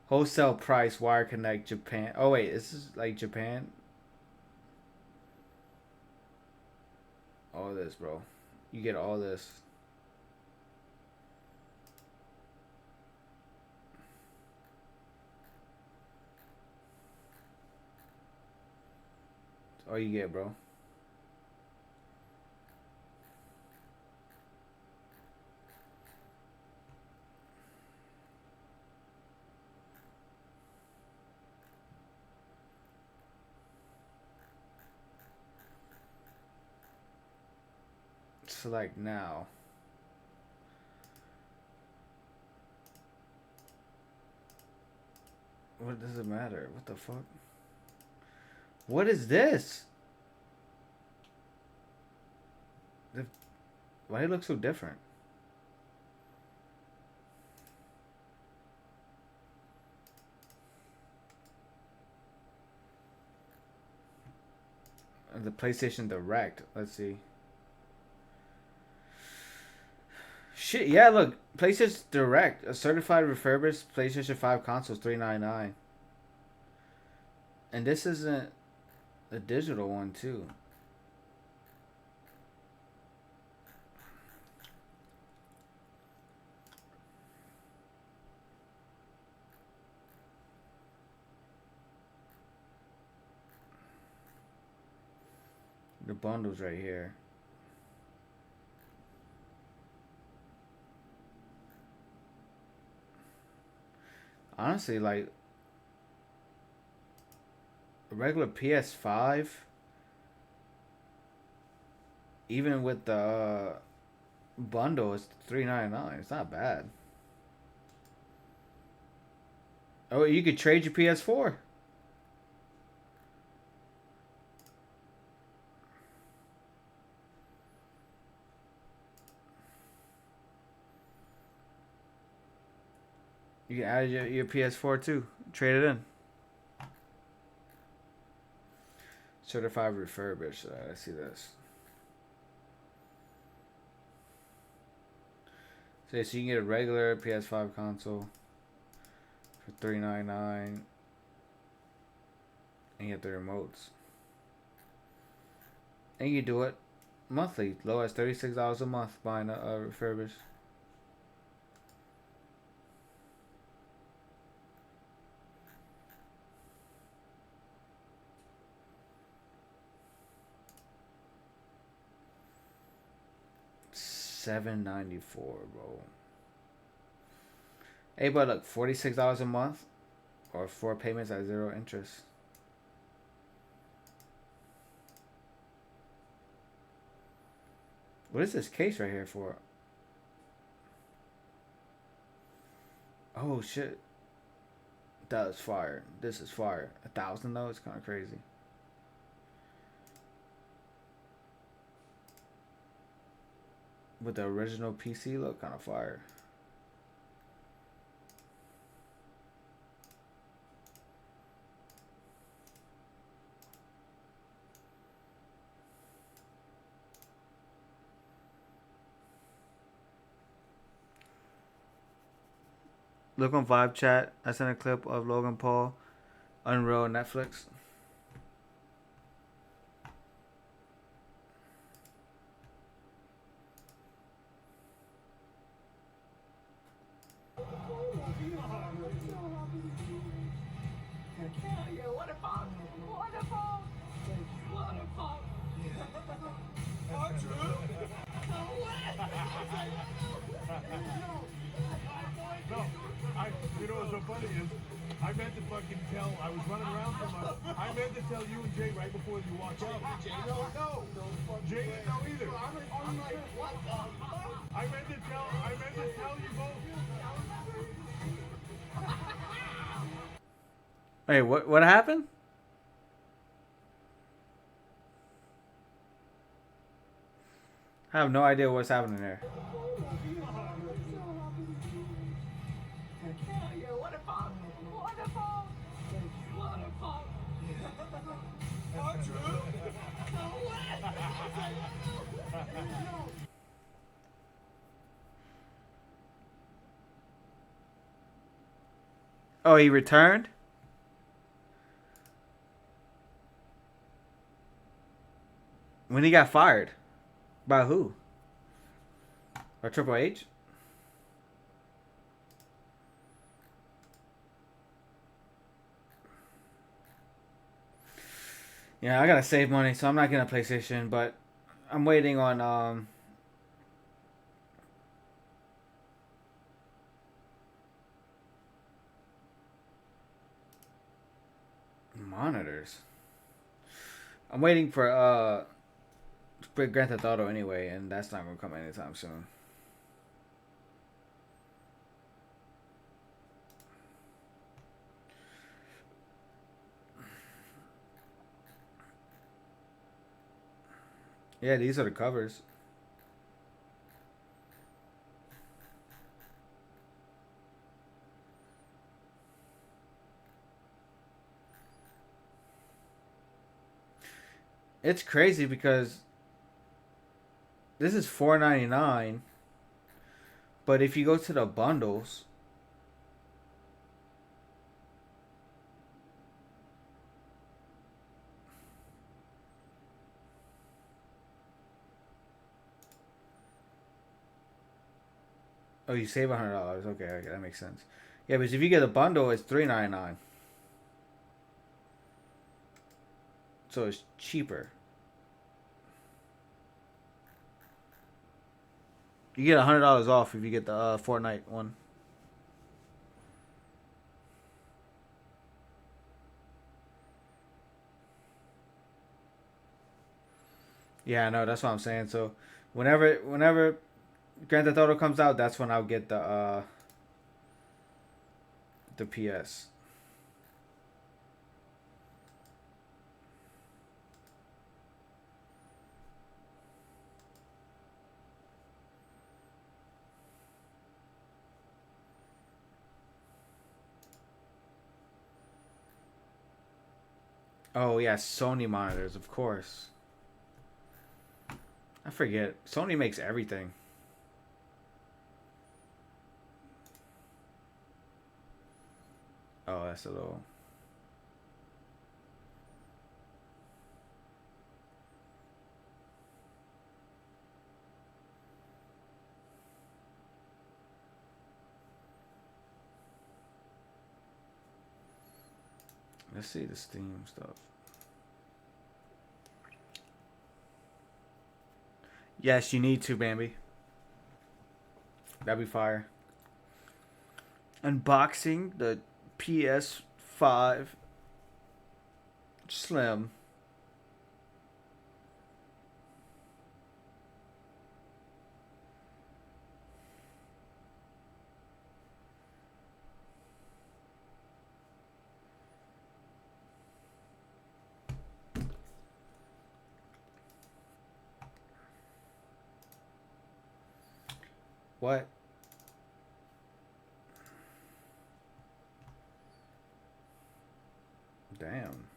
Wholesale price, wire connect, Japan. Oh wait, this is like Japan. All this, bro. You get all this. All you get, bro. Select now. What does it matter? What the fuck? What is this? Why do it look so different? The PlayStation Direct. Let's see. Shit, yeah, look. PlayStation Direct. A certified refurbished PlayStation 5 console is $399. And this isn't a digital one, too. The bundle's right here. Honestly, like a regular PS5, even with the bundle, it's $399. It's not bad. Oh, you could trade your PS4. You can add your PS4 too. Trade it in. Certified refurbished. I see this. So you can get a regular PS5 console for $399, and you get the remotes. And you do it monthly, low as $36 a month buying a refurbished. $794, bro. Hey, but look, $46 a month Or 4 payments at 0 interest. What is this case right here for? Oh shit. That was fire. This is fire. 1,000 though? It's kind of crazy. With the original PC look, kind of fire. Look on Vibe Chat. I sent a clip of Logan Paul, Unreal, Netflix. You know what's so funny is, I meant to fucking tell, I was running around from I meant to tell you and Jay right before you walked out. Jay, no. Jay didn't know either. I'm like, what the fuck? I meant to tell you both. Hey, what happened? I have no idea what's happening there. Oh, he returned? When he got fired? By who? Or Triple H? Yeah, I gotta save money, so I'm not getting a PlayStation, but I'm waiting on monitors. I'm waiting for Grand Theft Auto anyway, and that's not gonna come anytime soon. Yeah, these are the covers. It's crazy because this is $4.99, but if you go to the bundles, oh, you save $100. Okay, that makes sense. Yeah, but if you get a bundle, it's $3.99. So it's cheaper. You get $100 off if you get the Fortnite one. Yeah, I know. That's what I'm saying. So, whenever Grand Theft Auto comes out, that's when I'll get the PS. Oh yeah, Sony monitors, of course. I forget. Sony makes everything. Oh, that's a little. Let's see the Steam stuff. Yes, you need to, Bambi. That'd be fire. Unboxing the PS 5. Slim. What? Damn.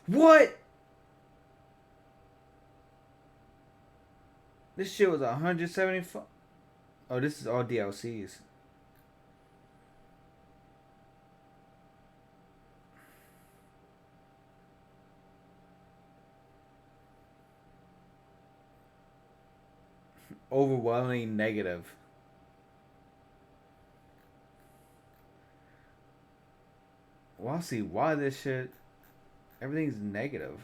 What? This shit was 175. Oh, this is all DLCs. Overwhelmingly negative. Well, I see why this shit. Everything's negative.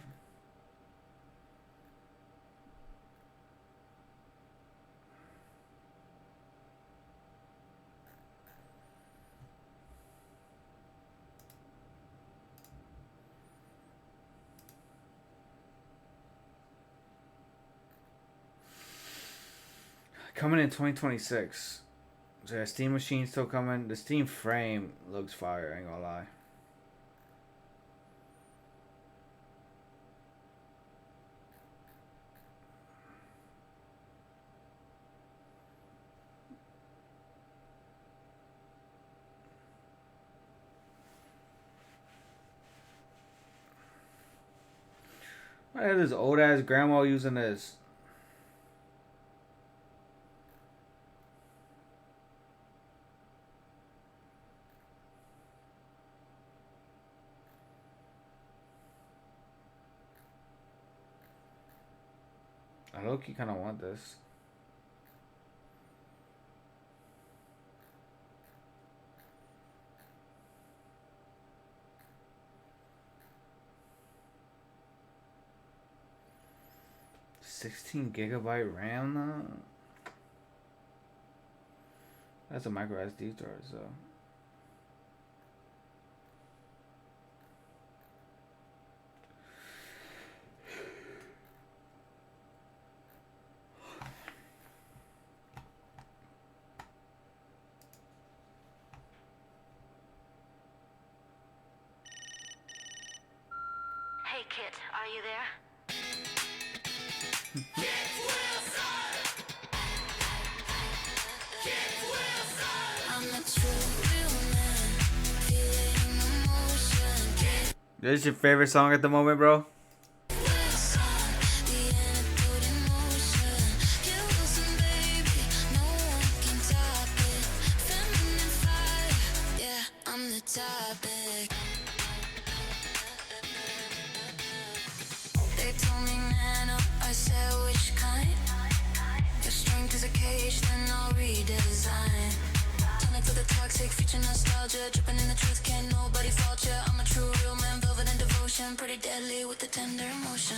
Coming in 2026. So yeah, Steam Machine still coming. The Steam Frame looks fire, I ain't gonna lie. Why is this old ass grandma using this? I low-key kind of want this. $16 GB RAM though? That's a micro SD storage, so. Hey, Kit, are you there? This is your favorite song at the moment, bro? They told me nano, I said which kind? Your strength is a cage, then I'll redesign. Turn it to the toxic, future nostalgia, dripping in the truth, can't nobody fault ya. I'm a true real man, velvet and devotion, pretty deadly with the tender emotion.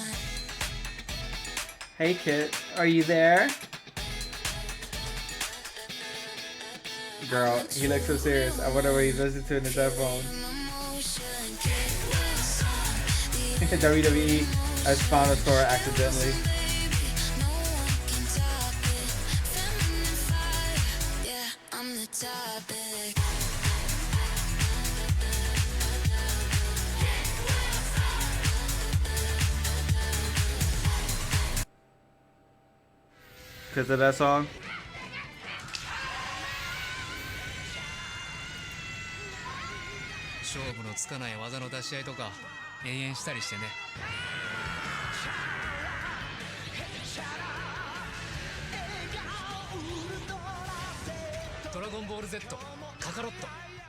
Hey Kit, are you there? Girl, he looks so serious. I wonder what he's listening to in his headphones. WWE has found a store accidentally. Because of that song?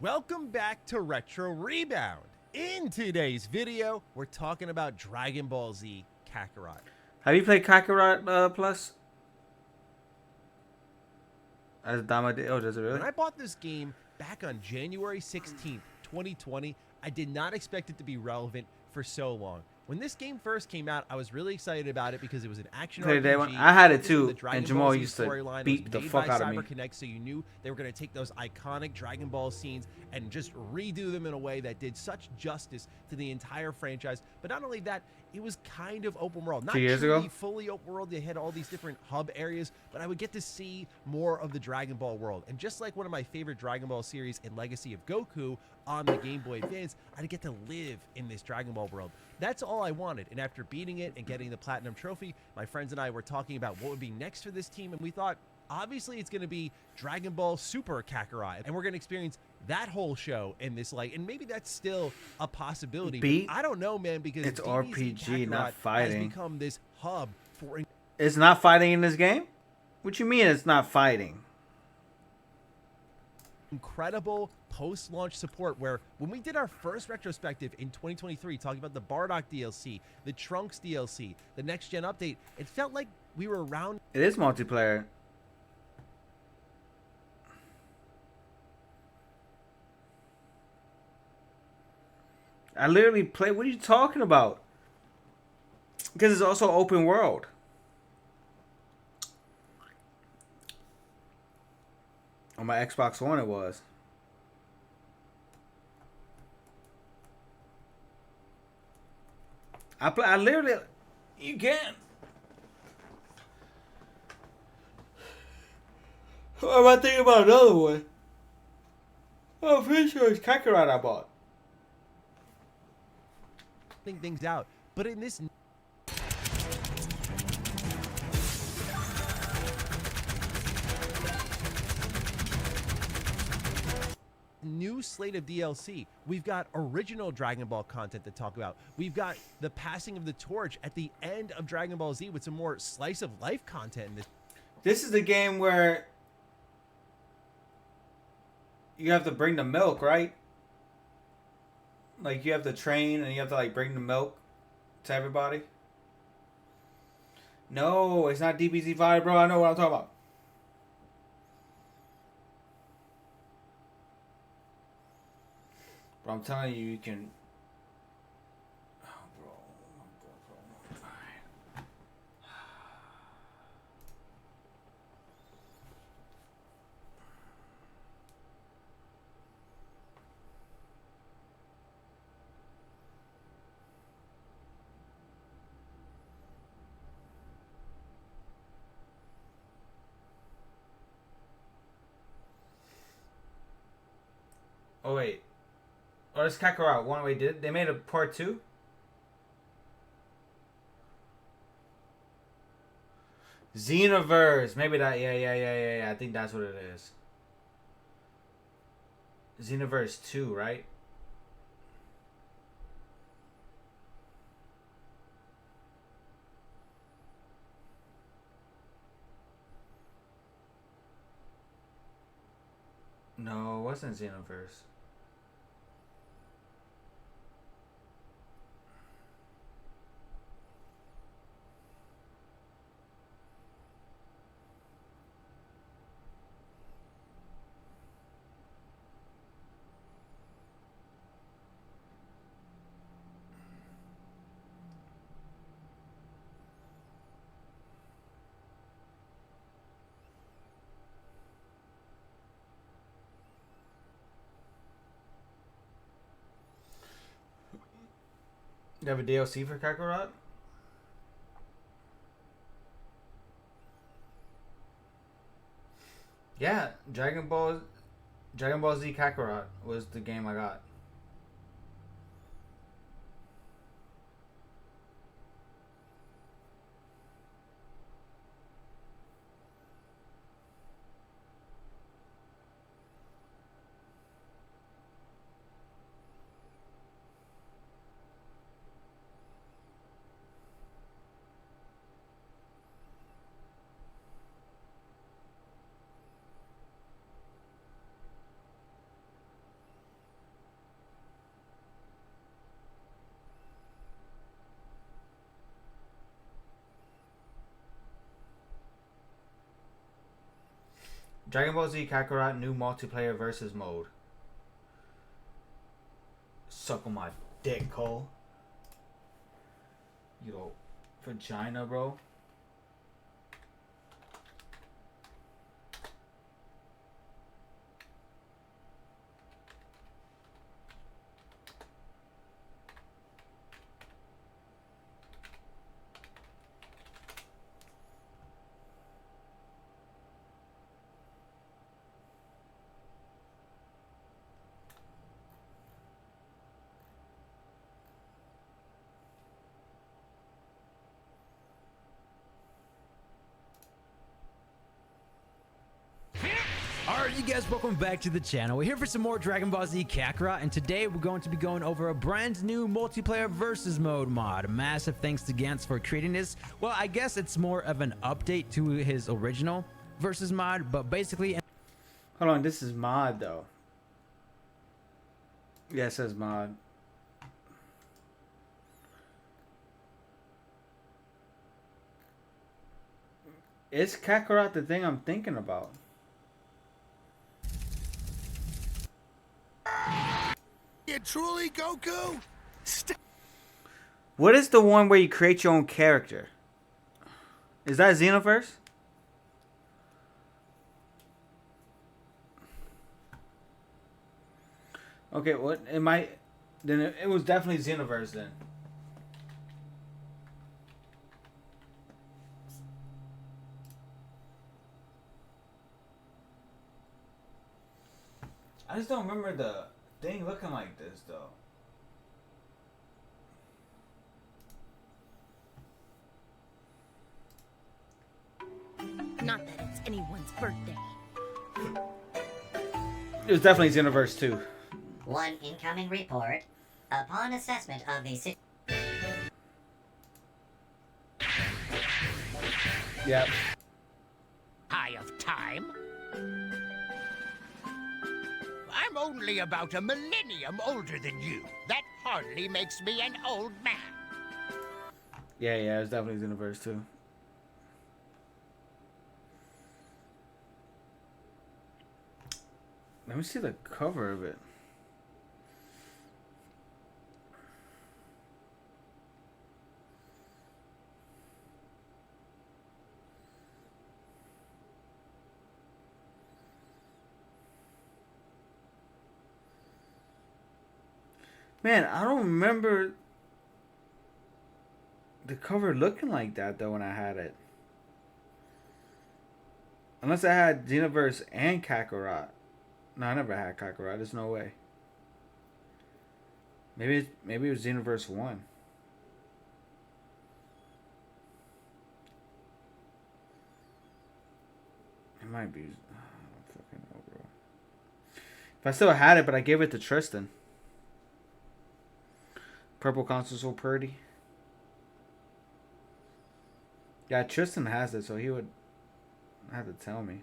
Welcome back to Retro Rebound. In today's video, we're talking about Dragon Ball Z Kakarot. Have you played Kakarot Plus? As Dama did? Oh, does it really? When I bought this game back on January 16th, 2020, I did not expect it to be relevant for so long. When this game first came out, I was really excited about it because it was an action Play day RPG. one. I had it This was too, the Dragon and Ball Jamal Z used to storyline. It beat was the made fuck by out of me. CyberConnect, so you knew they were going to take those iconic Dragon Ball scenes and just redo them in a way that did such justice to the entire franchise. But not only that, it was kind of open world. Not 2 years truly ago? fully open world. They had all these different hub areas, but I would get to see more of the Dragon Ball world. And just like one of my favorite Dragon Ball series in Legacy of Goku on the Game Boy Advance, I'd get to live in this Dragon Ball world. That's all I wanted. And after beating it and getting the Platinum Trophy, my friends and I were talking about what would be next for this team, and we thought, obviously, it's going to be Dragon Ball Super Kakarot, and we're going to experience that whole show in this light, and maybe that's still a possibility. Beat? But I don't know, man, because It's DBZ RPG, not Kakarot fighting. has become this hub for It's not fighting in this game? What you mean it's not fighting? incredible post-launch support, where when we did our first retrospective in 2023 talking about the Bardock DLC, the Trunks DLC, the next gen update, it felt like we were around. It is multiplayer. I literally play. What are you talking about? Because it's also open world. On my Xbox One, it was. I literally. You can. What am I thinking about another one? Oh, I'm pretty sure it's Kakarot I bought. Things out, but in this new slate of DLC, we've got original Dragon Ball content to talk about. We've got the passing of the torch at the end of Dragon Ball Z with some more slice of life content in this. This is the game where you have to bring the milk, right? Like, you have to train and you have to, like, bring the milk to everybody. No, it's not DBZ Vibe, bro. I know what I'm talking about. But I'm telling you, you can... Oh, bro. Alright. Oh, wait. Oh, it's Kakarot. One way did they made a part 2? Xenoverse. Maybe that. Yeah. I think that's what it is. Xenoverse 2, right? No, it wasn't Xenoverse. You have a DLC for Kakarot? Yeah, Dragon Ball Z Kakarot was the game I got. Dragon Ball Z Kakarot new multiplayer versus mode. Suck on my dick, Cole. Yo, vagina, bro. Alright, you guys, welcome back to the channel. We're here for some more Dragon Ball Z Kakarot, and today we're going to be going over a brand new multiplayer versus mode mod. Massive thanks to Gantz for creating this. Well, I guess it's more of an update to his original versus mod, but basically... Hold on, this is mod, though. Yeah, it says mod. Is Kakarot the thing I'm thinking about? You truly, Goku? What is the one where you create your own character? Is that Xenoverse? Okay, what it might then it was definitely Xenoverse then. I just don't remember the thing looking like this though. Not that it's anyone's birthday. It was definitely Xenoverse 2. One incoming report. Upon assessment of the situation. Yep. Eye of time? I'm only about a millennium older than you. That hardly makes me an old man. Yeah, it was definitely Xenoverse 2. Let me see the cover of it. Man, I don't remember the cover looking like that though when I had it. Unless I had Xenoverse and Kakarot. No, I never had Kakarot. There's no way. Maybe it was Xenoverse 1. It might be. I don't fucking know, bro. If I still had it, but I gave it to Tristan. Purple console so pretty. Yeah, Tristan has it, so he would have to tell me.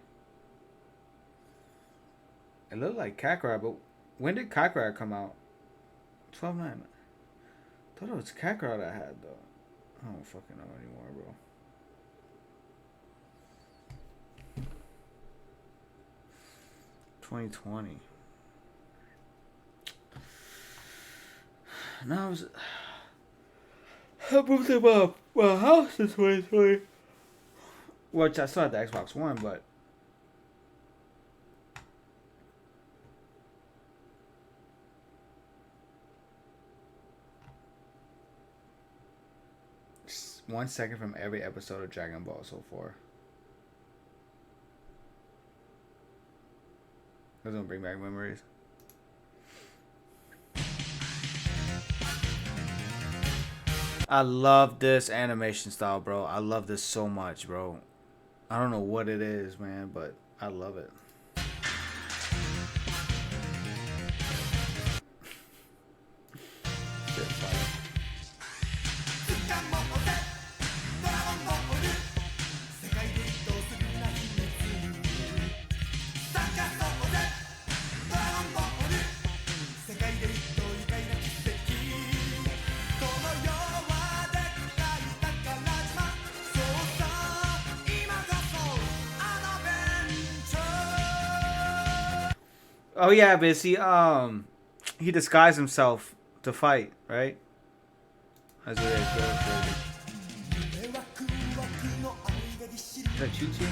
It looked like Kakarot, but when did Kakarot come out? 12/9. I thought it was Kakarot I had, though. I don't fucking know anymore, bro. $2020. No, I moved to my house in 2020. Which I still had the Xbox One, but just 1 second from every episode of Dragon Ball so far. Doesn't bring back memories. I love this animation style, bro. I love this so much, bro. I don't know what it is, man, but I love it. Shit, fire. Oh yeah, but he disguised himself to fight, right? That's what it is. Is that Chi-Chi?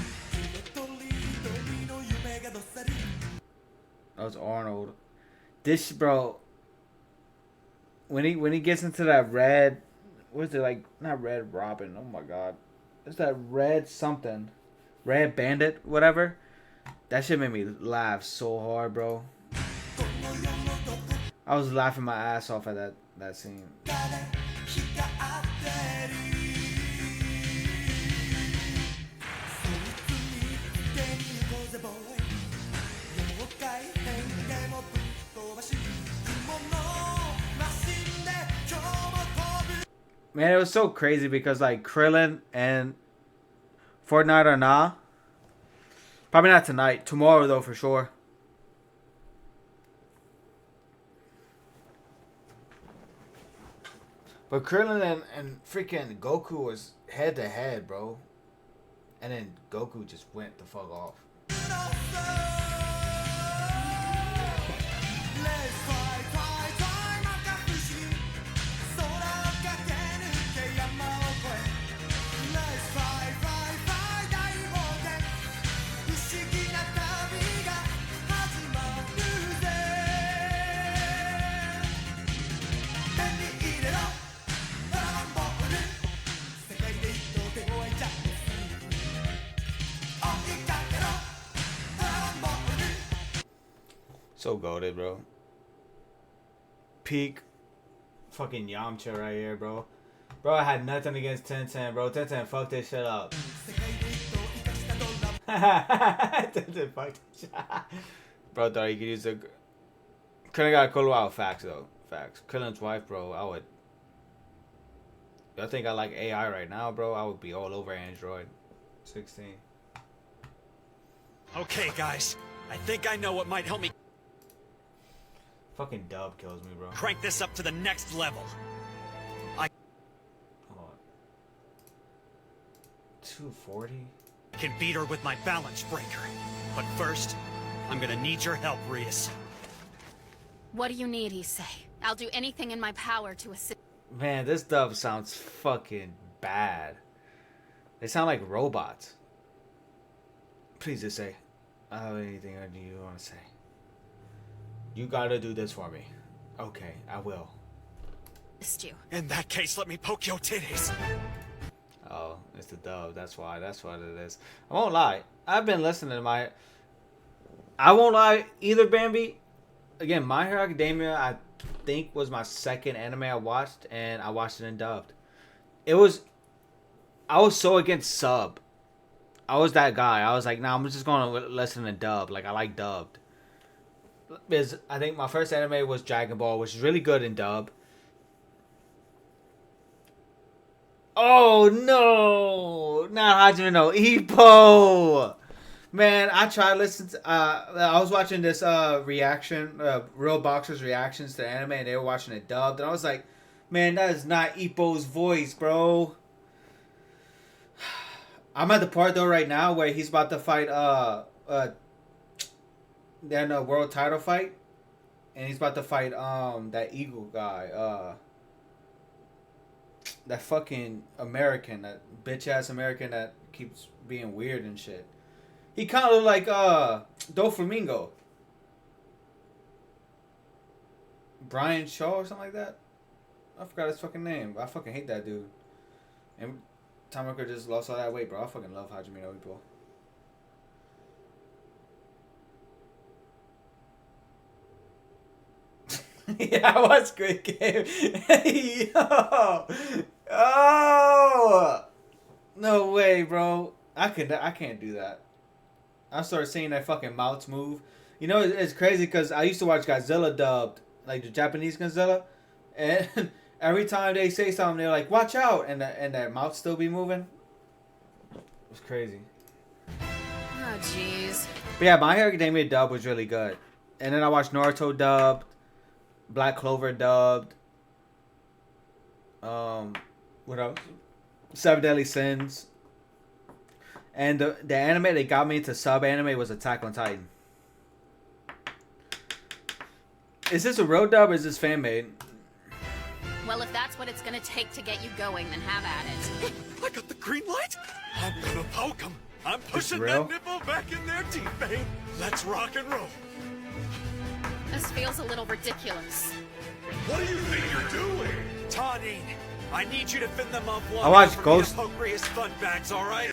That was Arnold. This bro. When he gets into that red, what is it like? Not Red Robin. Oh my god, it's that red something, Red Bandit, whatever. That shit made me laugh so hard, bro. I was laughing my ass off at that scene. Man, it was so crazy because like Krillin and Fortnite or nah. Probably not tonight. Tomorrow though for sure. But Krillin and freaking Goku was head to head, bro. And then Goku just went the fuck off. So goated, bro. Peak fucking Yamcha right here, bro. Bro, I had nothing against Tenten, bro. Tenten fucked this shit up. Tenten fucked this shit up. Bro, thought he could use the... Could've got Kolo out. Facts, though. Facts. Krillin's wife, bro, I would... I think I like AI right now, bro. I would be all over Android 16. Okay, guys. I think I know what might help me... Fucking dub kills me, bro. Crank this up to the next level. I 240? can beat her with my balance breaker. But first, I'm gonna need your help, Rias. What do you need, Issei? I'll do anything in my power to assist. Man, this dub sounds fucking bad. They sound like robots. Please just say, I don't have anything you want to say. You gotta do this for me. Okay, I will. You. In that case, let me poke your titties. Oh, it's the dub. That's why. That's what it is. I won't lie. I've been listening to my... I won't lie either, Bambi. Again, My Hero Academia, I think, was my second anime I watched, and I watched it in dubbed. It was... I was so against sub. I was that guy. I was like, nah, I'm just going to listen to dub. Like, I like dubbed. Because I think my first anime was Dragon Ball, which is really good in dub. Oh, no. Not Hajime no Ippo. Man, I tried listening to... I was watching this reaction, Real Boxers reactions to anime, and they were watching it dubbed. And I was like, man, that is not Ippo's voice, bro. I'm at the part, though, right now where he's about to fight... They're in a world title fight, and he's about to fight that Eagle guy, that fucking American, that bitch ass American that keeps being weird and shit. He kind of look like Doflamingo, Brian Shaw or something like that. I forgot his fucking name, but I fucking hate that dude. And Tamako just lost all that weight, bro. I fucking love Hajime no Ippo. Yeah, I watched Squid Game. Yo. Oh. No way, bro. I can't do that. I started seeing that fucking mouths move. You know, it's crazy because I used to watch Godzilla dubbed, like the Japanese Godzilla, and every time they say something, they're like, "Watch out," and their mouth still be moving. It's crazy. Oh, jeez. But yeah, My Hero Academia dub was really good, and then I watched Naruto dubbed. Black Clover dubbed. What else? Seven Deadly Sins. And the anime that got me into sub anime was Attack on Titan. Is this a real dub or is this fan made? Well, if that's what it's gonna take to get you going, then have at it. I got the green light. I'm gonna poke him. I'm pushing real? that nipple back in there deep, babe. Let's rock and roll. This feels a little ridiculous. What do you think you're doing? Tawnine, I need you to fin them up long I watch enough for Ghost- me to poke Rhea's fun bags, alright?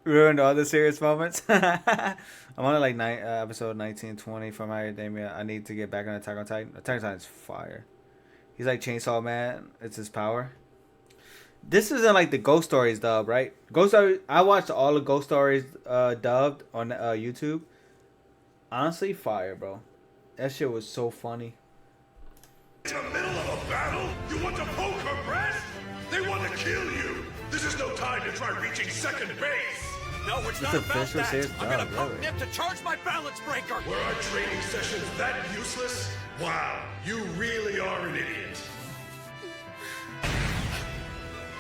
Ruined all the serious moments. I'm on like episode 19, 20 from My Academia. I need to get back on Attack on Titan. Attack on Titan is fire. He's like Chainsaw Man. It's his power. This isn't like the Ghost Stories dub, right? Ghost Stories. I watched all the Ghost Stories dubbed on YouTube. Honestly, fire, bro. That shit was so funny. In the middle of a battle, you want to poke her breast? They want to kill you. This is no time to try reaching second base. No, it's It's not a about visual that. serious I'm gonna dub, poke really. Nip to charge my balance breaker. Were our training sessions that useless? Wow, you really are an idiot.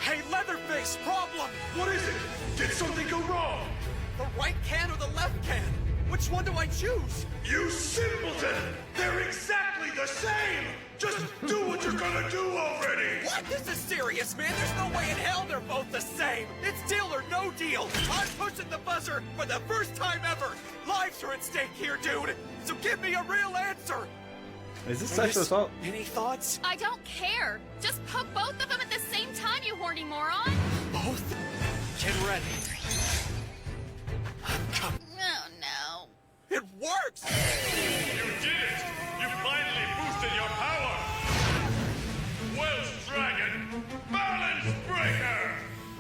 Hey, Leatherface, problem! What is it? Did something go wrong? The right can or the left can? Which one do I choose? You simpleton! They're exactly the same! Just do what you're gonna do already! What? This is serious, man. There's no way in hell they're both the same. It's deal or no deal. I'm pushing the buzzer for the first time ever. Lives are at stake here, dude. So give me a real answer. Is this sexual assault? Any thoughts? I don't care. Just poke both of them at the same time, you horny moron. Both? Get ready. Oh, no. It works! You did it! You finally boosted your power! Welsh Dragon, Balance Breaker!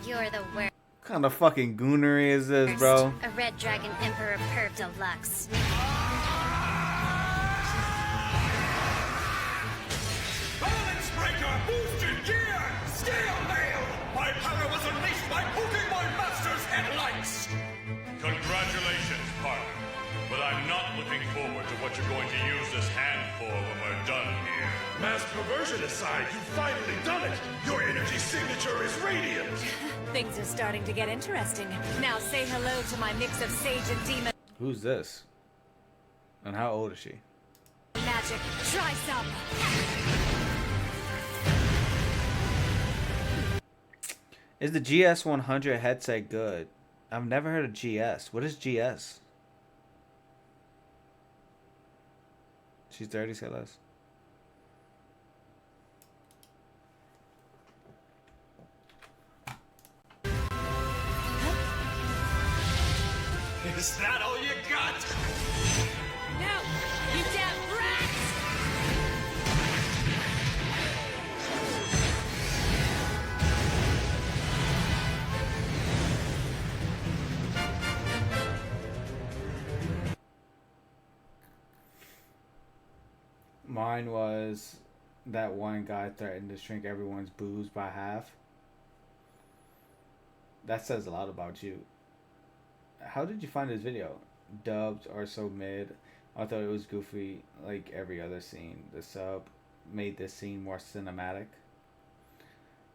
You're the worst. What kind of fucking goonery is this, bro? A Red Dragon Emperor Perv Deluxe. Balance breaker! Boosted gear! Steel nail! My power was unleashed by poking my master's headlights! Congratulations, partner. But I'm not looking forward to what you're going to use this hand for when we're done here. Mass perversion aside, you've finally done it! Your energy signature is radiant! Things are starting to get interesting. Now say hello to my mix of sage and demon Who's this? And how old is she? magic. Try some. Is the GS100 headset good? I've never heard of GS. What is GS? She's 30, say less. Is that all you got? No! You damn rats! Mine was that one guy threatened to shrink everyone's booze by half. That says a lot about you. How did you find this video? Dubs are so mid. I thought it was goofy like every other scene. The sub made this scene more cinematic.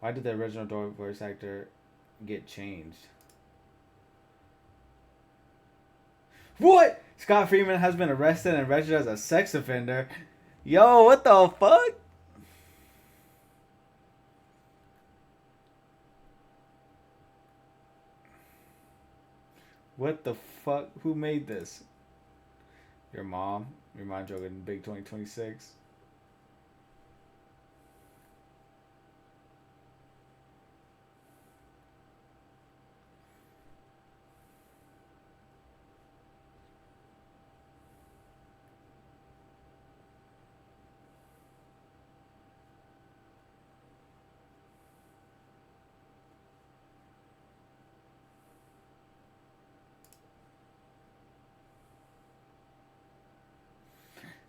Why did the original voice actor get changed? What? Scott Freeman has been arrested and registered as a sex offender. Yo, what the fuck? What the fuck? Who made this? Your mom? Your mom joking big 2026?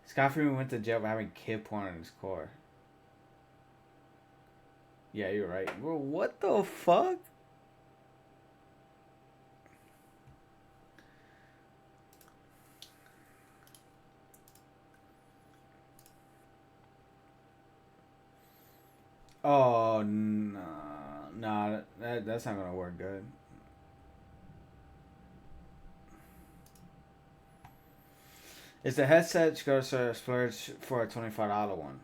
Scott Freeman went to jail for having kid porn in his car. Yeah, you're right. Bro, what the fuck? Oh, no. Nah, that's not gonna work good. Is the headset going to splurge for a $25 one?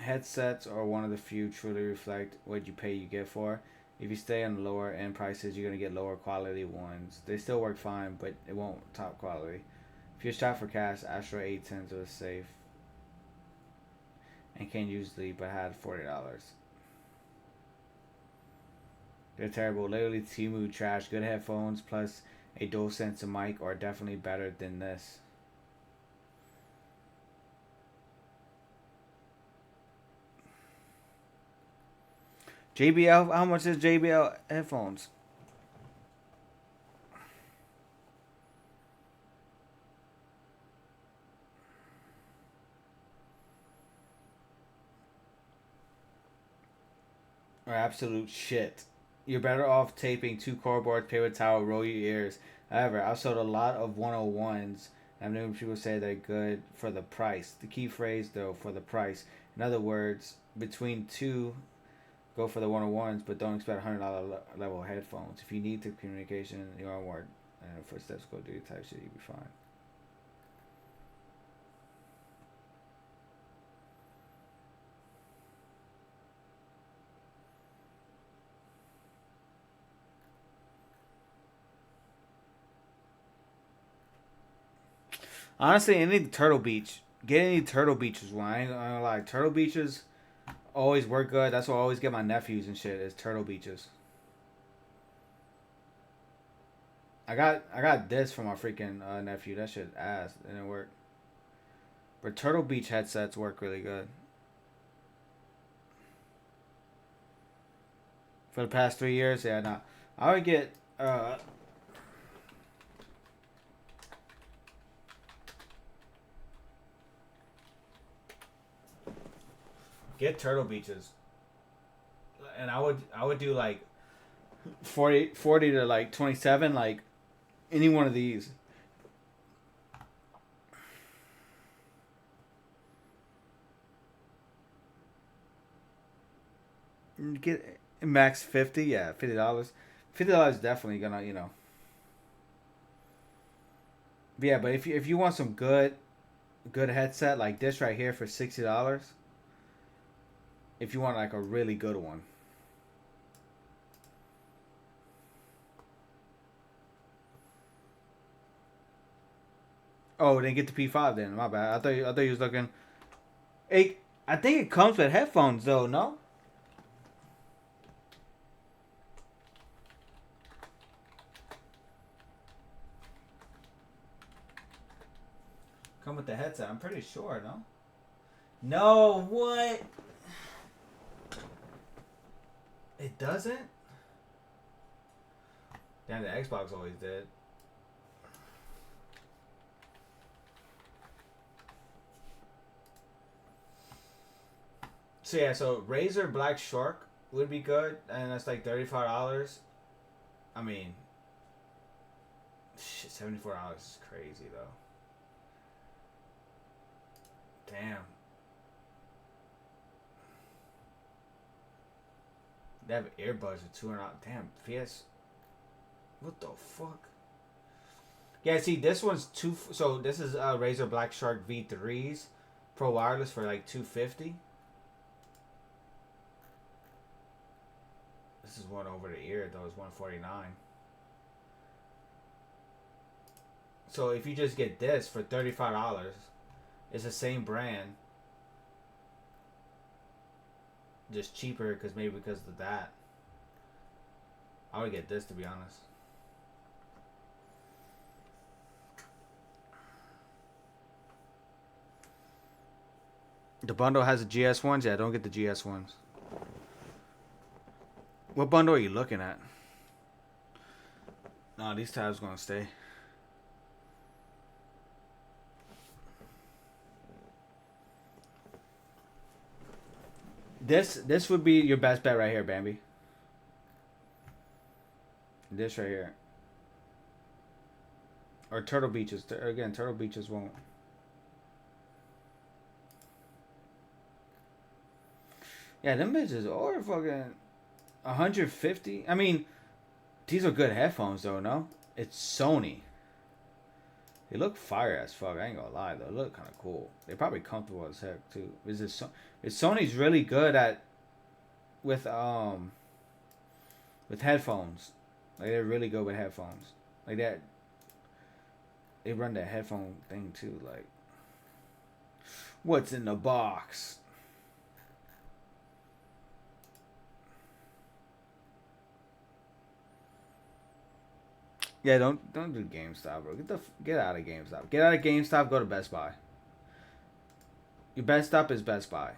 Headsets are one of the few truly reflect what you pay you get for. If you stay on lower end prices, you're going to get lower quality ones. They still work fine, but it won't top quality. If you're strapped for cash, Astro 810s was safe and can usually, but had $40. They're terrible. Literally Timu trash. Good headphones plus a dual sense mic are definitely better than this. JBL, how much is JBL headphones? Or absolute shit. You're better off taping 2 cardboard paper towel, roll your ears. However, I've sold a lot of 101s, and I've known people say they're good for the price. The key phrase, though, for the price. In other words, between two, go for the 101s, but don't expect $100 level headphones. If you need the communication, you are more footsteps, go do type shit, you'll be fine. Honestly, any Turtle Beach. Get any Turtle Beaches one. I ain't gonna lie. Turtle Beaches always work good. That's what I always get my nephews and shit, is Turtle Beaches. I got this from my freaking nephew. That shit ass. It didn't work. But Turtle Beach headsets work really good. For the past 3 years, yeah, nah. I would get get Turtle Beaches. And I would do like 40 to like 27, like any one of these. Get max 50, yeah, $50. $50 definitely gonna, you know. But yeah, but if you want some good headset like this right here for $60, if you want like a really good one. Oh, then get the P5 then. My bad. I thought you was looking. I think it comes with headphones though, no? Come with the headset. I'm pretty sure, no? No, what? It doesn't? Damn, the Xbox always did. So yeah, so Razer Black Shark would be good, and that's like $35. I mean, shit, $74 is crazy though. Damn. They have earbuds for $200. Damn, PS. What the fuck? Yeah, see, this one's two. So this is Razer Black Shark V3s, Pro Wireless for like $250. This is one over the ear though. It's $149. So if you just get this for $35, it's the same brand, just cheaper because of that. I would get this, to be honest. The bundle has the GS ones. Yeah, don't get the GS ones. What bundle are you looking at? No, these tabs gonna stay. This would be your best bet right here, Bambi. This right here. Or Turtle Beaches. Again, Turtle Beaches won't. Yeah, them bitches are fucking 150. I mean, these are good headphones though, no? It's Sony. They look fire as fuck. I ain't gonna lie though. They look kind of cool. They're probably comfortable as heck too. Is Sony's really good at with headphones. Like they're really good with headphones. Like that. They run that headphone thing too. Like, what's in the box? Yeah, don't do GameStop, bro. Get out of GameStop. Get out of GameStop. Go to Best Buy. Your best stop is Best Buy.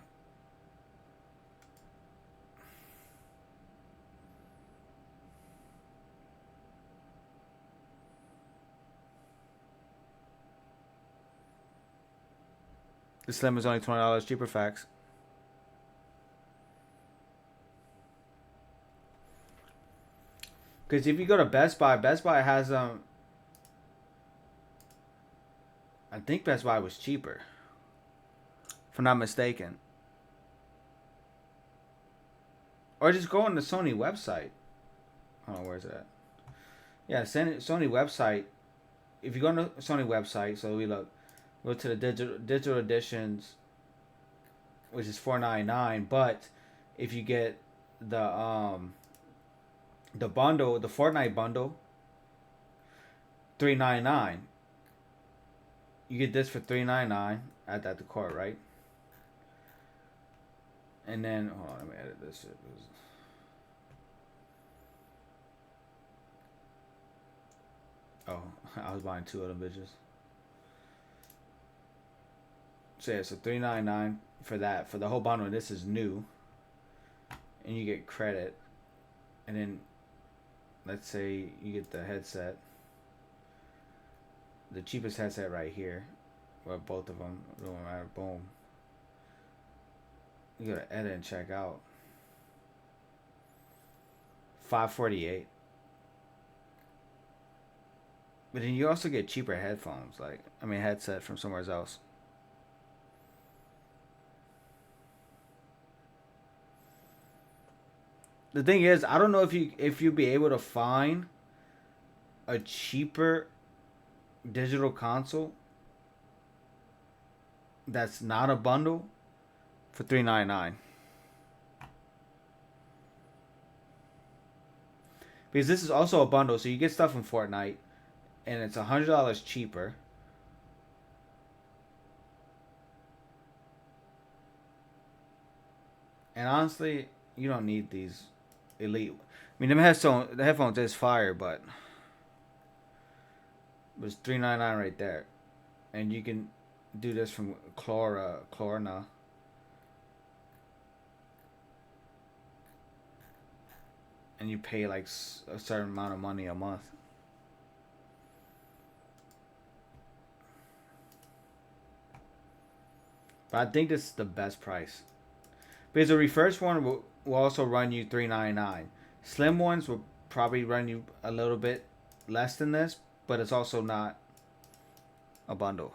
The Slim is only $20 cheaper. Facts. Because if you go to Best Buy has I think Best Buy was cheaper, if I'm not mistaken. Or just go on the Sony website. Oh, where's it at? Yeah, Sony website. If you go on the Sony website, so we go to the digital editions, which is $4.99. But if you get the bundle, the Fortnite bundle, $3.99. You get this for $3.99 at the court, right? And then hold on, let me edit this shit. Oh, I was buying two of them bitches. So yeah, so $3.99 for that, for the whole bundle. This is new, and you get credit. And then let's say you get the headset, the cheapest headset right here, well, both of them, don't matter. Boom. You gotta edit and check out. $548. But then you also get cheaper headphones, headset from somewhere else. The thing is, I don't know if you'd be able to find a cheaper digital console that's not a bundle for $3.99. Because this is also a bundle, so you get stuff from Fortnite, and it's $100 cheaper. And honestly, you don't need these elite. I mean, the headphones is fire, but it's $3.99 right there, and you can do this from Klarna. And you pay like a certain amount of money a month. But I think this is the best price. Because the refurbished one will also run you $3.99. Slim ones will probably run you a little bit less than this, but it's also not a bundle.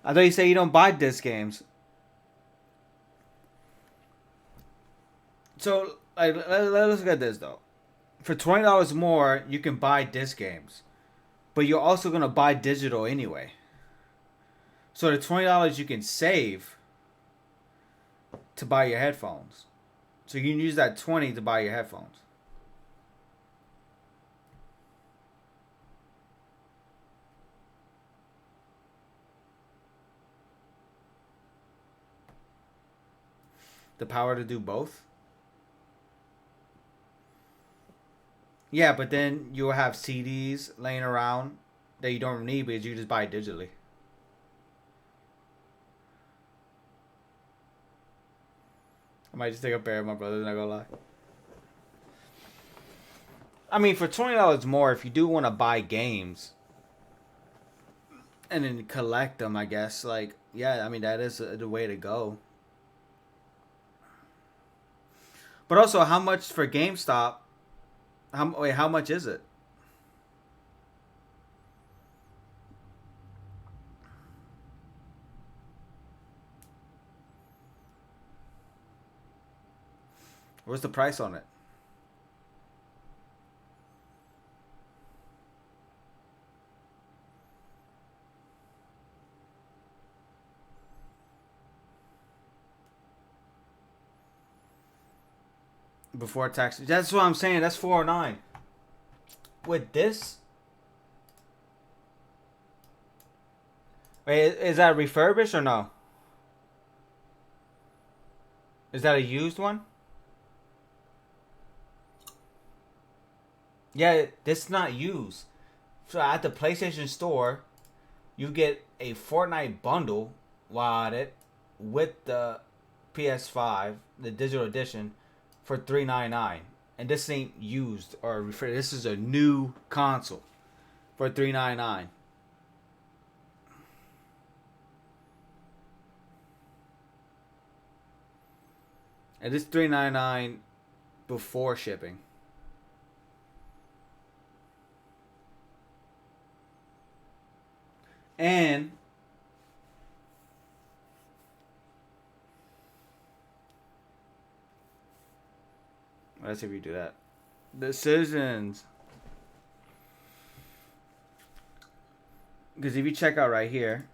I thought you say you don't buy disc games. So let's look at this though. For $20 more, you can buy disc games, but you're also gonna buy digital anyway. So the $20 you can save to buy your headphones. So you can use that $20 to buy your headphones. The power to do both? Yeah, but then you'll have CDs laying around that you don't need because you just buy it digitally. I might just take a pair of my brother's, not gonna lie. I mean, for $20 more, if you do want to buy games and then collect them, I guess, like, yeah, I mean, that is the way to go. But also, how much for GameStop? How much is it? What's the price on it? Before tax. That's what I'm saying. That's $409. With this, wait, is that refurbished or no? Is that a used one? Yeah, this is not used. So at the PlayStation Store, you get a Fortnite bundle while at it with the PS5, the digital edition, for $399. And this ain't used or refurbished. This is a new console for $399. And this $399 before shipping. And let's see if you do that. Decisions. Because if you check out right here,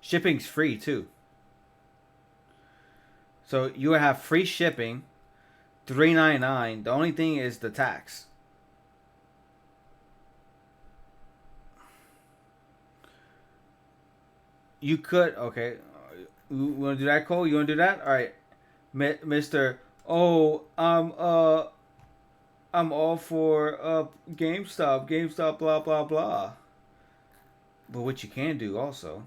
shipping's free too. So you would have free shipping, $399. The only thing is the tax. You could, okay. You want to do that, Cole? You want to do that? All right, Mr. Oh, I'm all for GameStop, blah blah blah. But what you can do also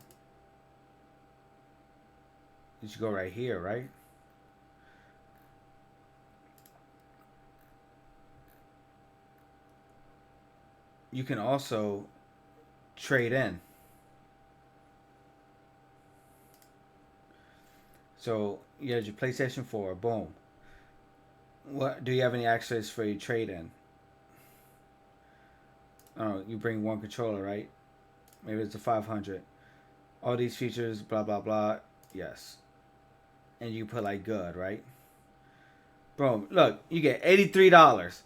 is you go right here, right? You can also trade in. So you had your PlayStation 4, boom. What do you have any access for your trade in? Oh, you bring one controller, right? Maybe it's a 500. All these features, blah blah blah. Yes. And you put like good, right? Bro, look, you get $83.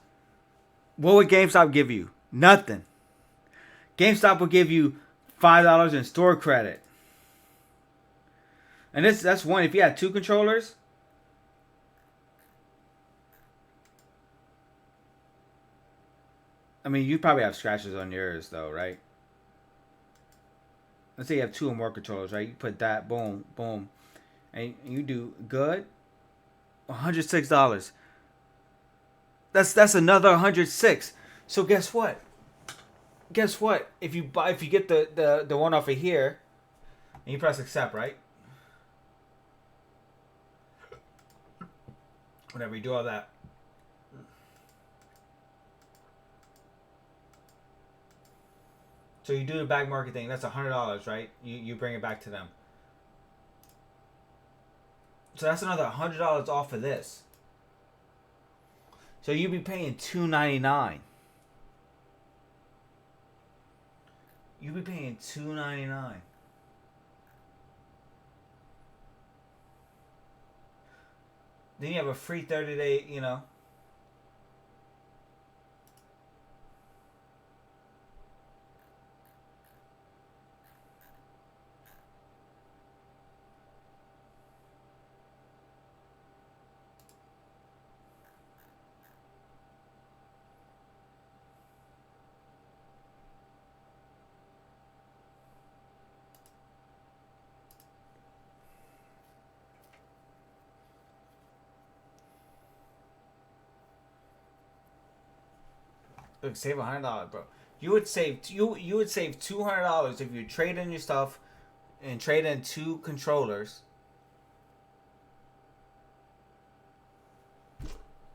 What would GameStop give you? Nothing. GameStop will give you $5 in store credit. And that's one. If you had two controllers, I mean, you probably have scratches on yours though, right? Let's say you have two or more controllers, right? You put that, boom, boom, and you do good. $106. That's another $106. So guess what? Guess what? If you get the one off of here, and you press accept, right? Whenever you do all that. So you do the back market thing. That's $100, right? You bring it back to them. So that's another $100 off of this. So you'd be paying $299. You'd be paying $299. Then you have a free 30-day, you know. Look, save $100, bro. You would save $200 if you trade in your stuff and trade in two controllers.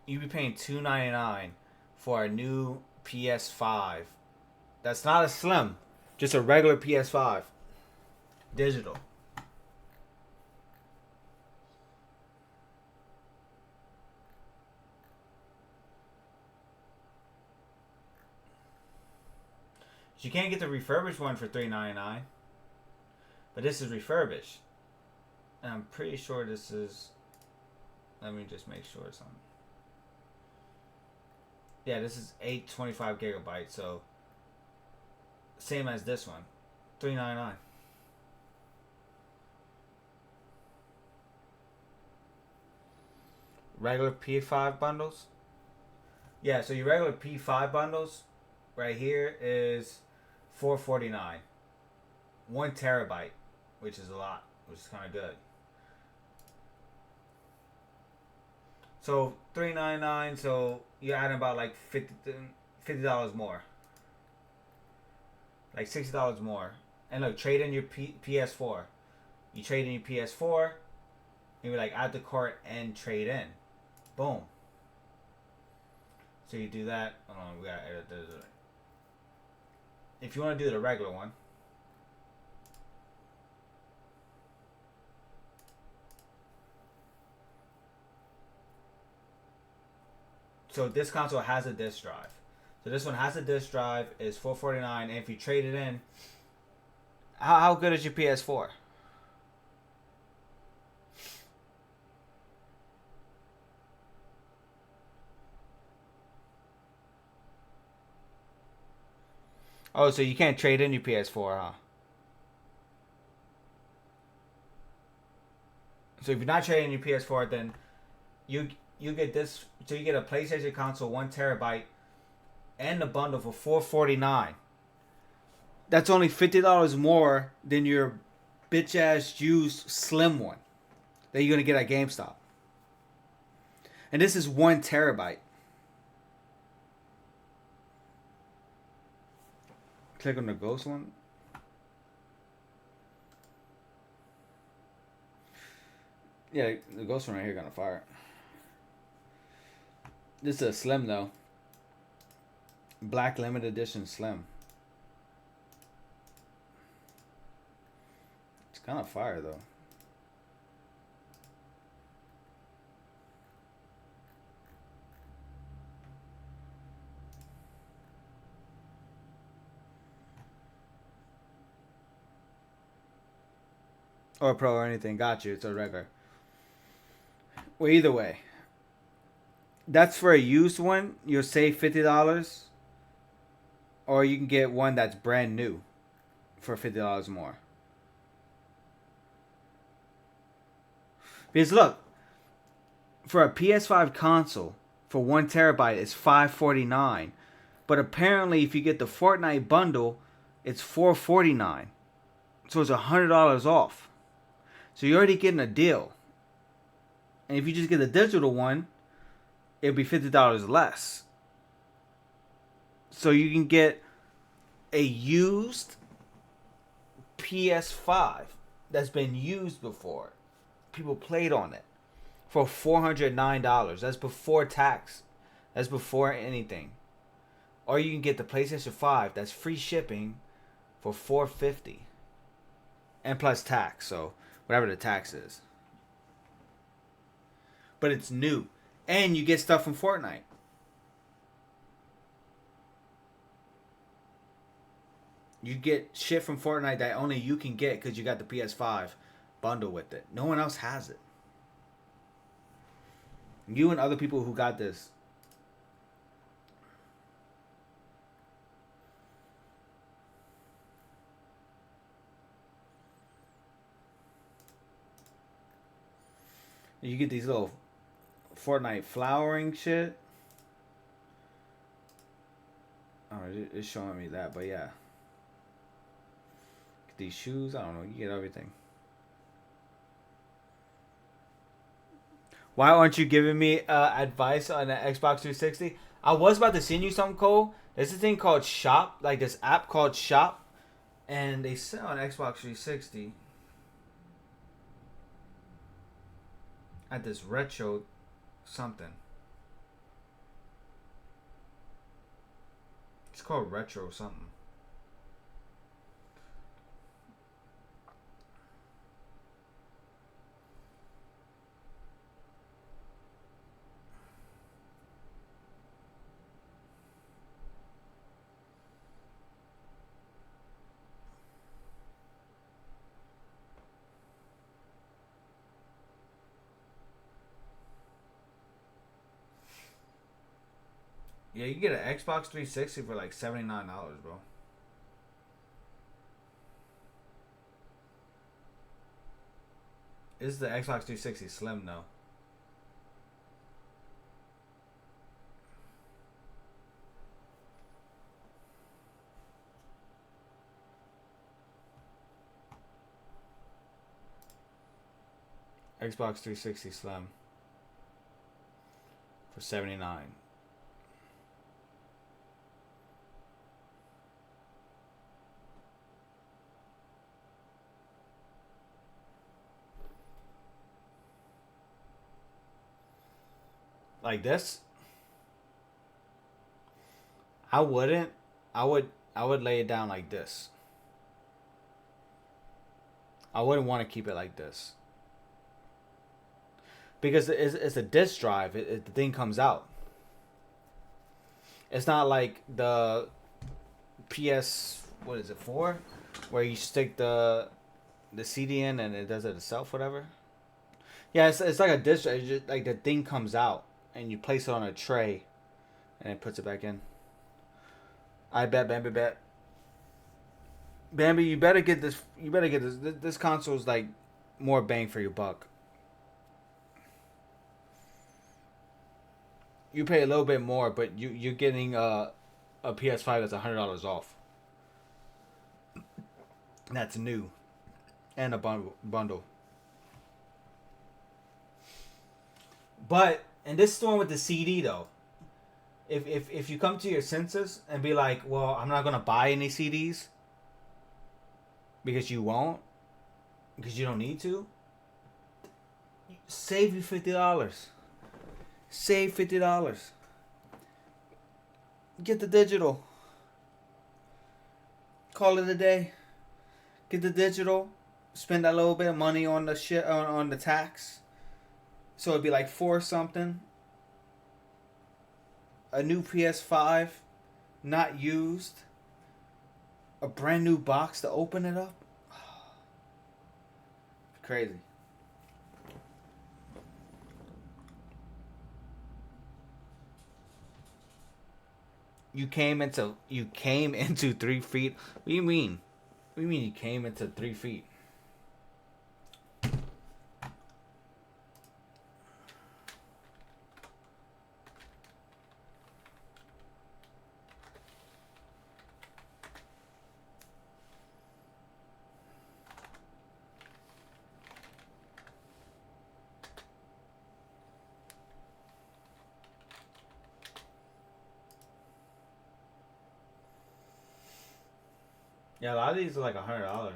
You'd be paying $299 for a new PS5. That's not a Slim, just a regular PS5, digital. You can't get the refurbished one for $399. but this is refurbished. And I'm pretty sure this is. Let me just make sure it's on. Yeah, this is 825 gigabytes, so same as this one, $399. Regular P5 bundles. Yeah, so your regular P5 bundles right here is $449. 1 terabyte, which is a lot, which is kind of good. So $399, so you're adding about like $50 more, like $60 more. And look, trade in your PS4. You trade in your PS4, and you're like add to cart and trade in, boom. So you do that. Hold on, we gotta edit this. If you want to do the regular one. So this console has a disc drive. So this one has a disc drive, is $449, and if you trade it in, how good is your PS4? Oh, so you can't trade in your PS4, huh? So if you're not trading your PS4, then you get this. So you get a PlayStation console, 1 terabyte, and the bundle for $449. That's only $50 more than your bitch ass used slim one that you're gonna get at GameStop. And this is 1 terabyte. Click on the ghost one. Yeah, the ghost one right here gonna fire. This is a slim though. Black limited edition slim. It's kind of fire though. Or pro or anything. Got you. It's a regular. Well, either way. That's for a used one. You'll save $50. Or you can get one that's brand new for $50 more. Because look, for a PS5 console, for 1 terabyte, it's $549. But apparently, if you get the Fortnite bundle, it's $449. So it's $100 off. So you're already getting a deal. And if you just get the digital one, it'll be $50 less. So you can get a used PS5 that's been used before. People played on it for $409. That's before tax. That's before anything. Or you can get the PlayStation 5 that's free shipping for $450. And plus tax, so whatever the tax is. But it's new. And you get stuff from Fortnite. You get shit from Fortnite that only you can get because you got the PS5 bundle with it. No one else has it. You and other people who got this. You get these little Fortnite flowering shit. Oh, it's showing me that, but yeah. Get these shoes, I don't know, you get everything. Why aren't you giving me advice on the Xbox 360? I was about to send you something, Cole. There's a thing called Shop, like this app called Shop, and they sell on Xbox 360 at this retro something. It's called retro something. Yeah, you get an Xbox 360 for like $79, bro. This is the Xbox 360 Slim though. Xbox 360 Slim for $79. Like this, I wouldn't. I would lay it down like this. I wouldn't want to keep it like this. Because it's a disk drive. The thing comes out. It's not like the PS, what is it, 4? Where you stick the CD in and it does it itself, whatever. Yeah, it's like a disk drive. It's just, like the thing comes out and you place it on a tray and it puts it back in. I bet, Bambi, bet. Bambi, you better get this. You better get this. This console is like more bang for your buck. You pay a little bit more, but you're getting a PS5 that's $100 off. That's new, and a bundle. But and this is the one with the CD though. If you come to your senses and be like, well, I'm not gonna buy any CDs because you won't, because you don't need to, save you $50. Save $50. Get the digital. Call it a day. Get the digital. Spend a little bit of money on the shit on the tax. So it'd be like $4 something. A new PS5, not used. A brand new box to open it up. Crazy. You came into 3 feet. What do you mean? What do you mean you came into 3 feet? Yeah, a lot of these are like $100.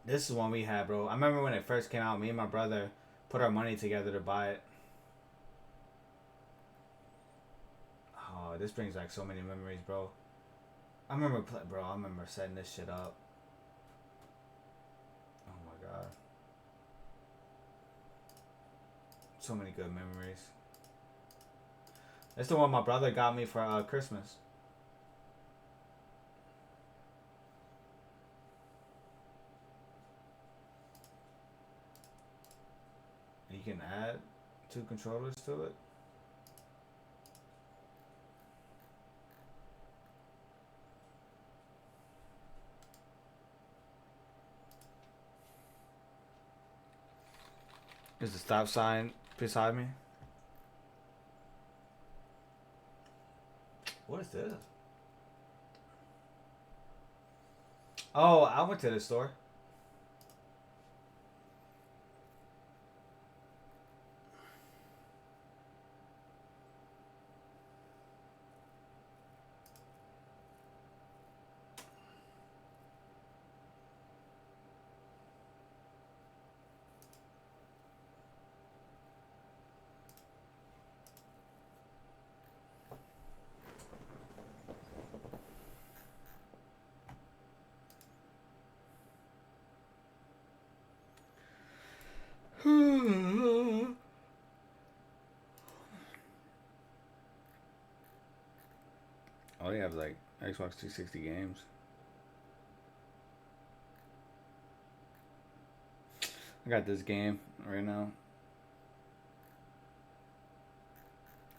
This is one we had, bro. I remember when it first came out, me and my brother put our money together to buy it. Oh, this brings back so many memories, bro. I remember setting this shit up. Oh my god. So many good memories. It's the one my brother got me for Christmas. You can add 2 controllers to it. Is the stop sign beside me? What is this? Oh, I went to the store. All they have is like Xbox 360 games. I got this game right now.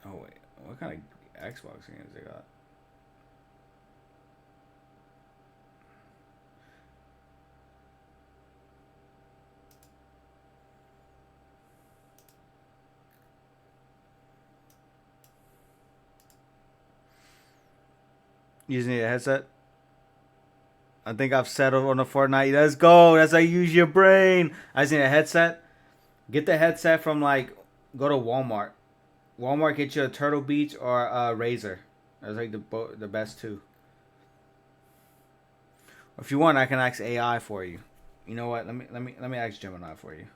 Oh wait, what kind of Xbox games they got. Using a headset. I think I've settled on the Fortnite. Let's go. That's how you use your brain. I just need a headset. Get the headset from like, go to Walmart. Walmart, get you a Turtle Beach or a Razer. That's like the best two. If you want, I can ask AI for you. You know what? Let me ask Gemini for you.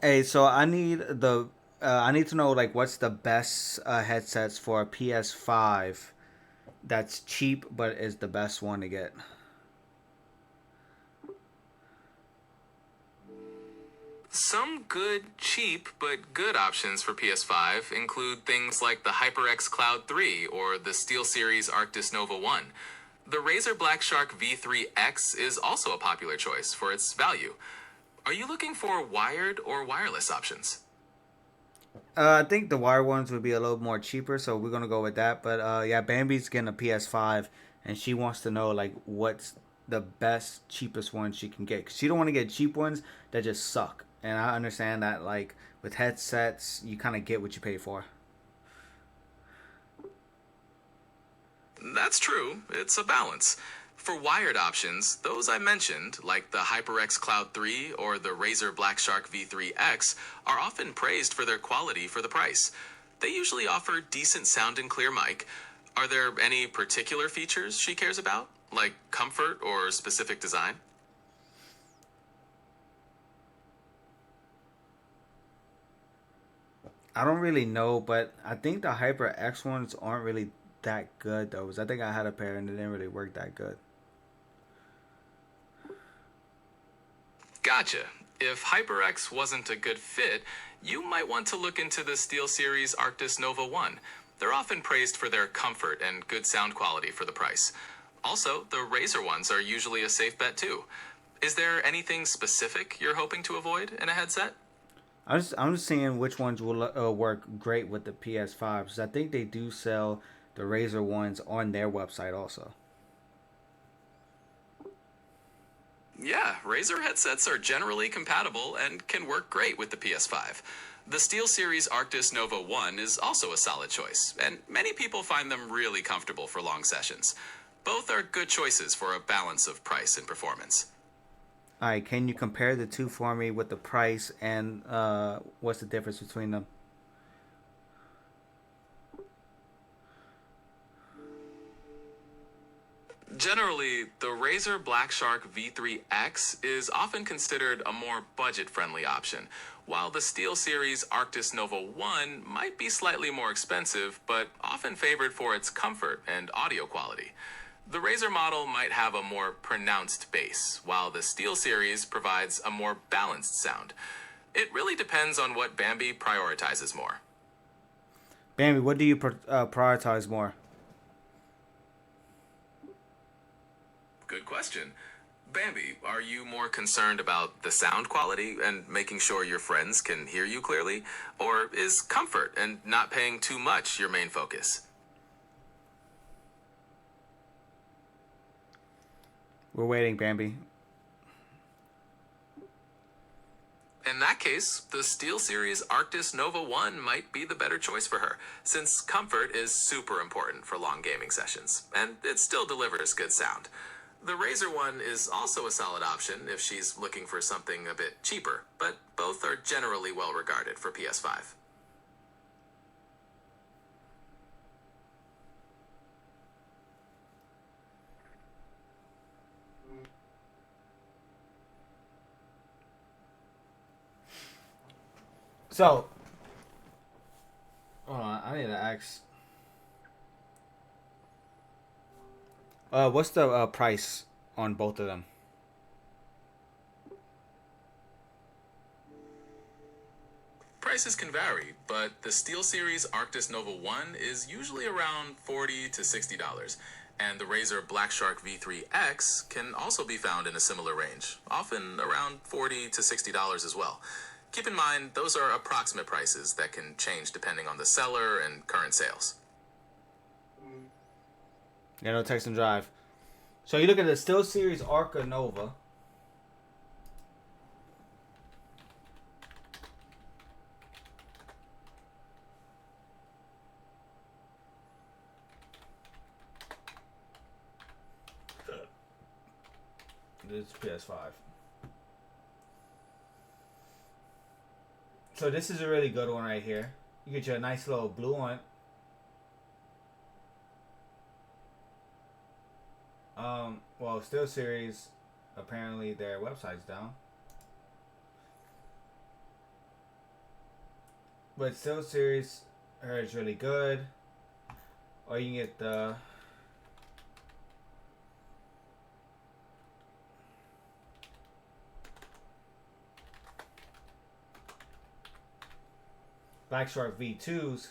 Hey, so I need to know like what's the best headsets for a PS5 that's cheap but is the best one to get. Some good, cheap, but good options for PS5 include things like the HyperX Cloud 3 or the SteelSeries Arctis Nova 1. The Razer Black Shark V3X is also a popular choice for its value. Are you looking for wired or wireless options? I think the wired ones would be a little more cheaper, so we're gonna go with that. But yeah, Bambi's getting a PS5, and she wants to know like what's the best, cheapest one she can get. 'Cause she don't want to get cheap ones that just suck. And I understand that like with headsets, you kind of get what you pay for. That's true. It's a balance. For wired options, those I mentioned, like the HyperX Cloud 3 or the Razer Black Shark V3X, are often praised for their quality for the price. They usually offer decent sound and clear mic. Are there any particular features she cares about, like comfort or specific design? I don't really know, but I think the HyperX ones aren't really that good though. 'Cause I think I had a pair and it didn't really work that good. Gotcha. If HyperX wasn't a good fit, you might want to look into the SteelSeries Arctis Nova 1. They're often praised for their comfort and good sound quality for the price. Also, the Razer ones are usually a safe bet too. Is there anything specific you're hoping to avoid in a headset? I'm just seeing which ones will work great with the PS5. Because I think they do sell the Razer ones on their website also. Yeah, Razer headsets are generally compatible and can work great with the PS5. The SteelSeries Arctis Nova 1 is also a solid choice, and many people find them really comfortable for long sessions. Both are good choices for a balance of price and performance. All right, can you compare the two for me with the price and what's the difference between them? Generally, the Razer Black Shark V3X is often considered a more budget-friendly option, while the SteelSeries Arctis Nova 1 might be slightly more expensive, but often favored for its comfort and audio quality. The Razer model might have a more pronounced bass, while the SteelSeries provides a more balanced sound. It really depends on what Bambi prioritizes more. Bambi, what do you prioritize more? Good question. Bambi, are you more concerned about the sound quality and making sure your friends can hear you clearly? Or is comfort and not paying too much your main focus? We're waiting, Bambi. In that case, the SteelSeries Arctis Nova 1 might be the better choice for her, since comfort is super important for long gaming sessions, and it still delivers good sound. The Razer one is also a solid option if she's looking for something a bit cheaper, but both are generally well regarded for PS5. So, hold on, I need to ask. What's the price on both of them? Prices can vary, but the SteelSeries Arctis Nova 1 is usually around $40 to $60, and the Razer Black Shark V3X can also be found in a similar range, often around $40 to $60 as well. Keep in mind, those are approximate prices that can change depending on the seller and current sales. Yeah, no text and drive. So you look at the Steel Series Arca Nova. This is PS5. So this is a really good one right here. You get your nice little blue one. Well, Steel Series, apparently their website's down. But Steel Series, I heard it's really good. Or you can get the Black Shark V2s.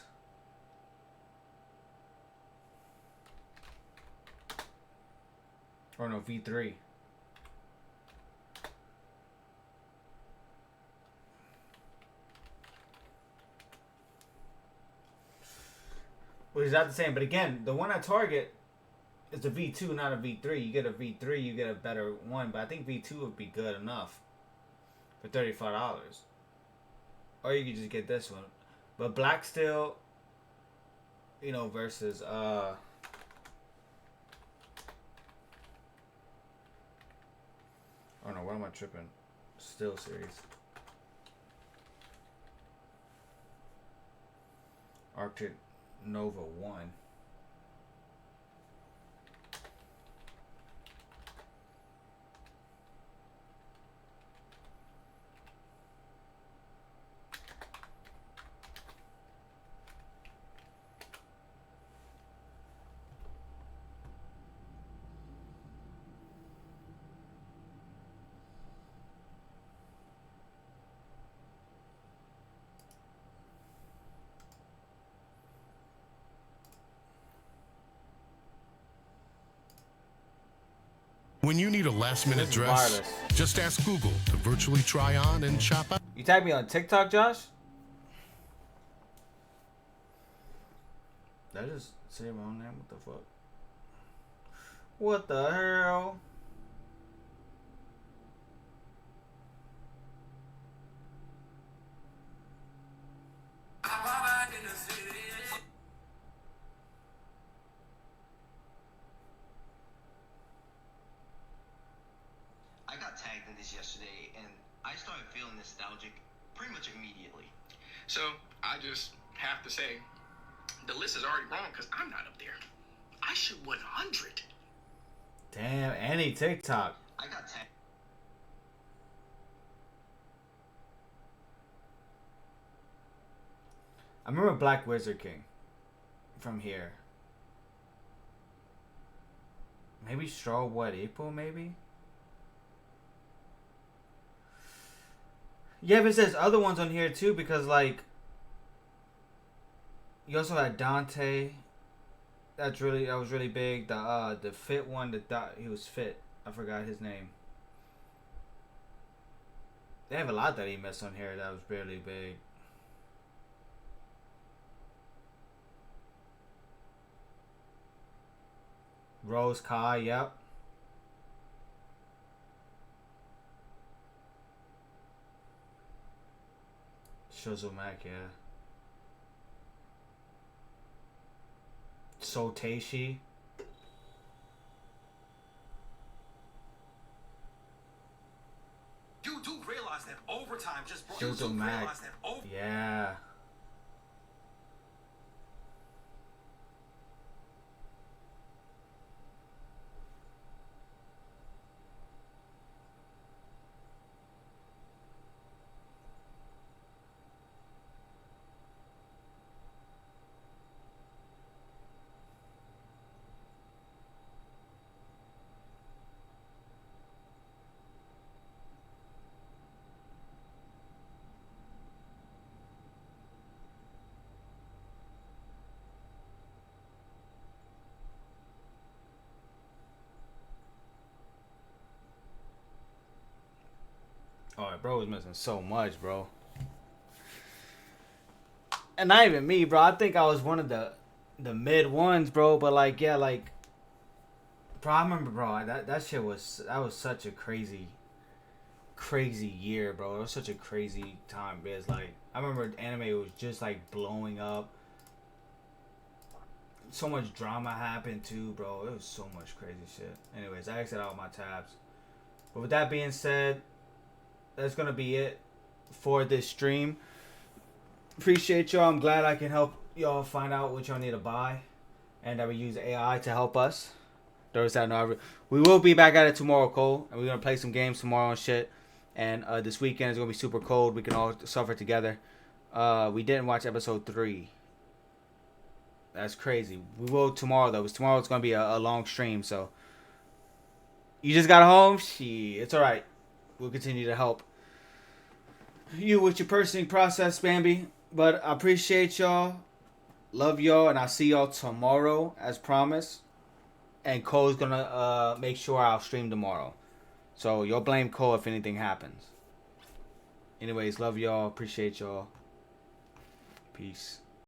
Or no, V3. Which is not the same. But again, the one at Target is a V2, not a V3. You get a V3, you get a better one. But I think V2 would be good enough for $35. Or you could just get this one. But Black Steel, you know, versus oh no, what am I tripping? Steel Series. Arctic Nova 1. When you need a last-minute dress, wireless. just ask Google to virtually try on and shop out. You tag me on TikTok, Josh? Did I just say my own name? What the fuck? What the hell? I got tagged in this yesterday, and I started feeling nostalgic pretty much immediately. So, I just have to say, the list is already wrong because I'm not up there. I should 100. Damn, any TikTok. I got tagged. I remember Black Wizard King from here. Maybe Straw What April, maybe? Yeah, but it says other ones on here too because like you also had Dante. That was really big. The fit one he was fit. I forgot his name. They have a lot that he missed on here that was really big. Rose Kai, yep. Shizzle Mac, yeah. Soteishi. You do realize that overtime just broke. Shizzle Mac. Yeah. Oh, bro was missing so much, bro. and not even me, bro. I think I was one of the mid ones, bro. But like, yeah, like, bro, I remember, bro. That shit was such a crazy year, bro. It was such a crazy time, because like I remember anime was just like blowing up. So much drama happened too, bro. It was so much crazy shit. Anyways, I exited out my tabs. But with that being said, that's gonna be it for this stream. Appreciate y'all. I'm glad I can help y'all find out what y'all need to buy, and that we use AI to help us. We will be back at it tomorrow, Cole, and we're gonna play some games tomorrow and shit. And this weekend is gonna be super cold. We can all suffer together. We didn't watch episode 3. That's crazy. We will tomorrow though, because tomorrow it's gonna be a long stream. So you just got home? Shit, it's alright. We'll continue to help you with your purchasing process, Bambi. But I appreciate y'all. Love y'all, and I'll see y'all tomorrow as promised. And Cole's gonna make sure I'll stream tomorrow. So you'll blame Cole if anything happens. Anyways, love y'all. Appreciate y'all. Peace.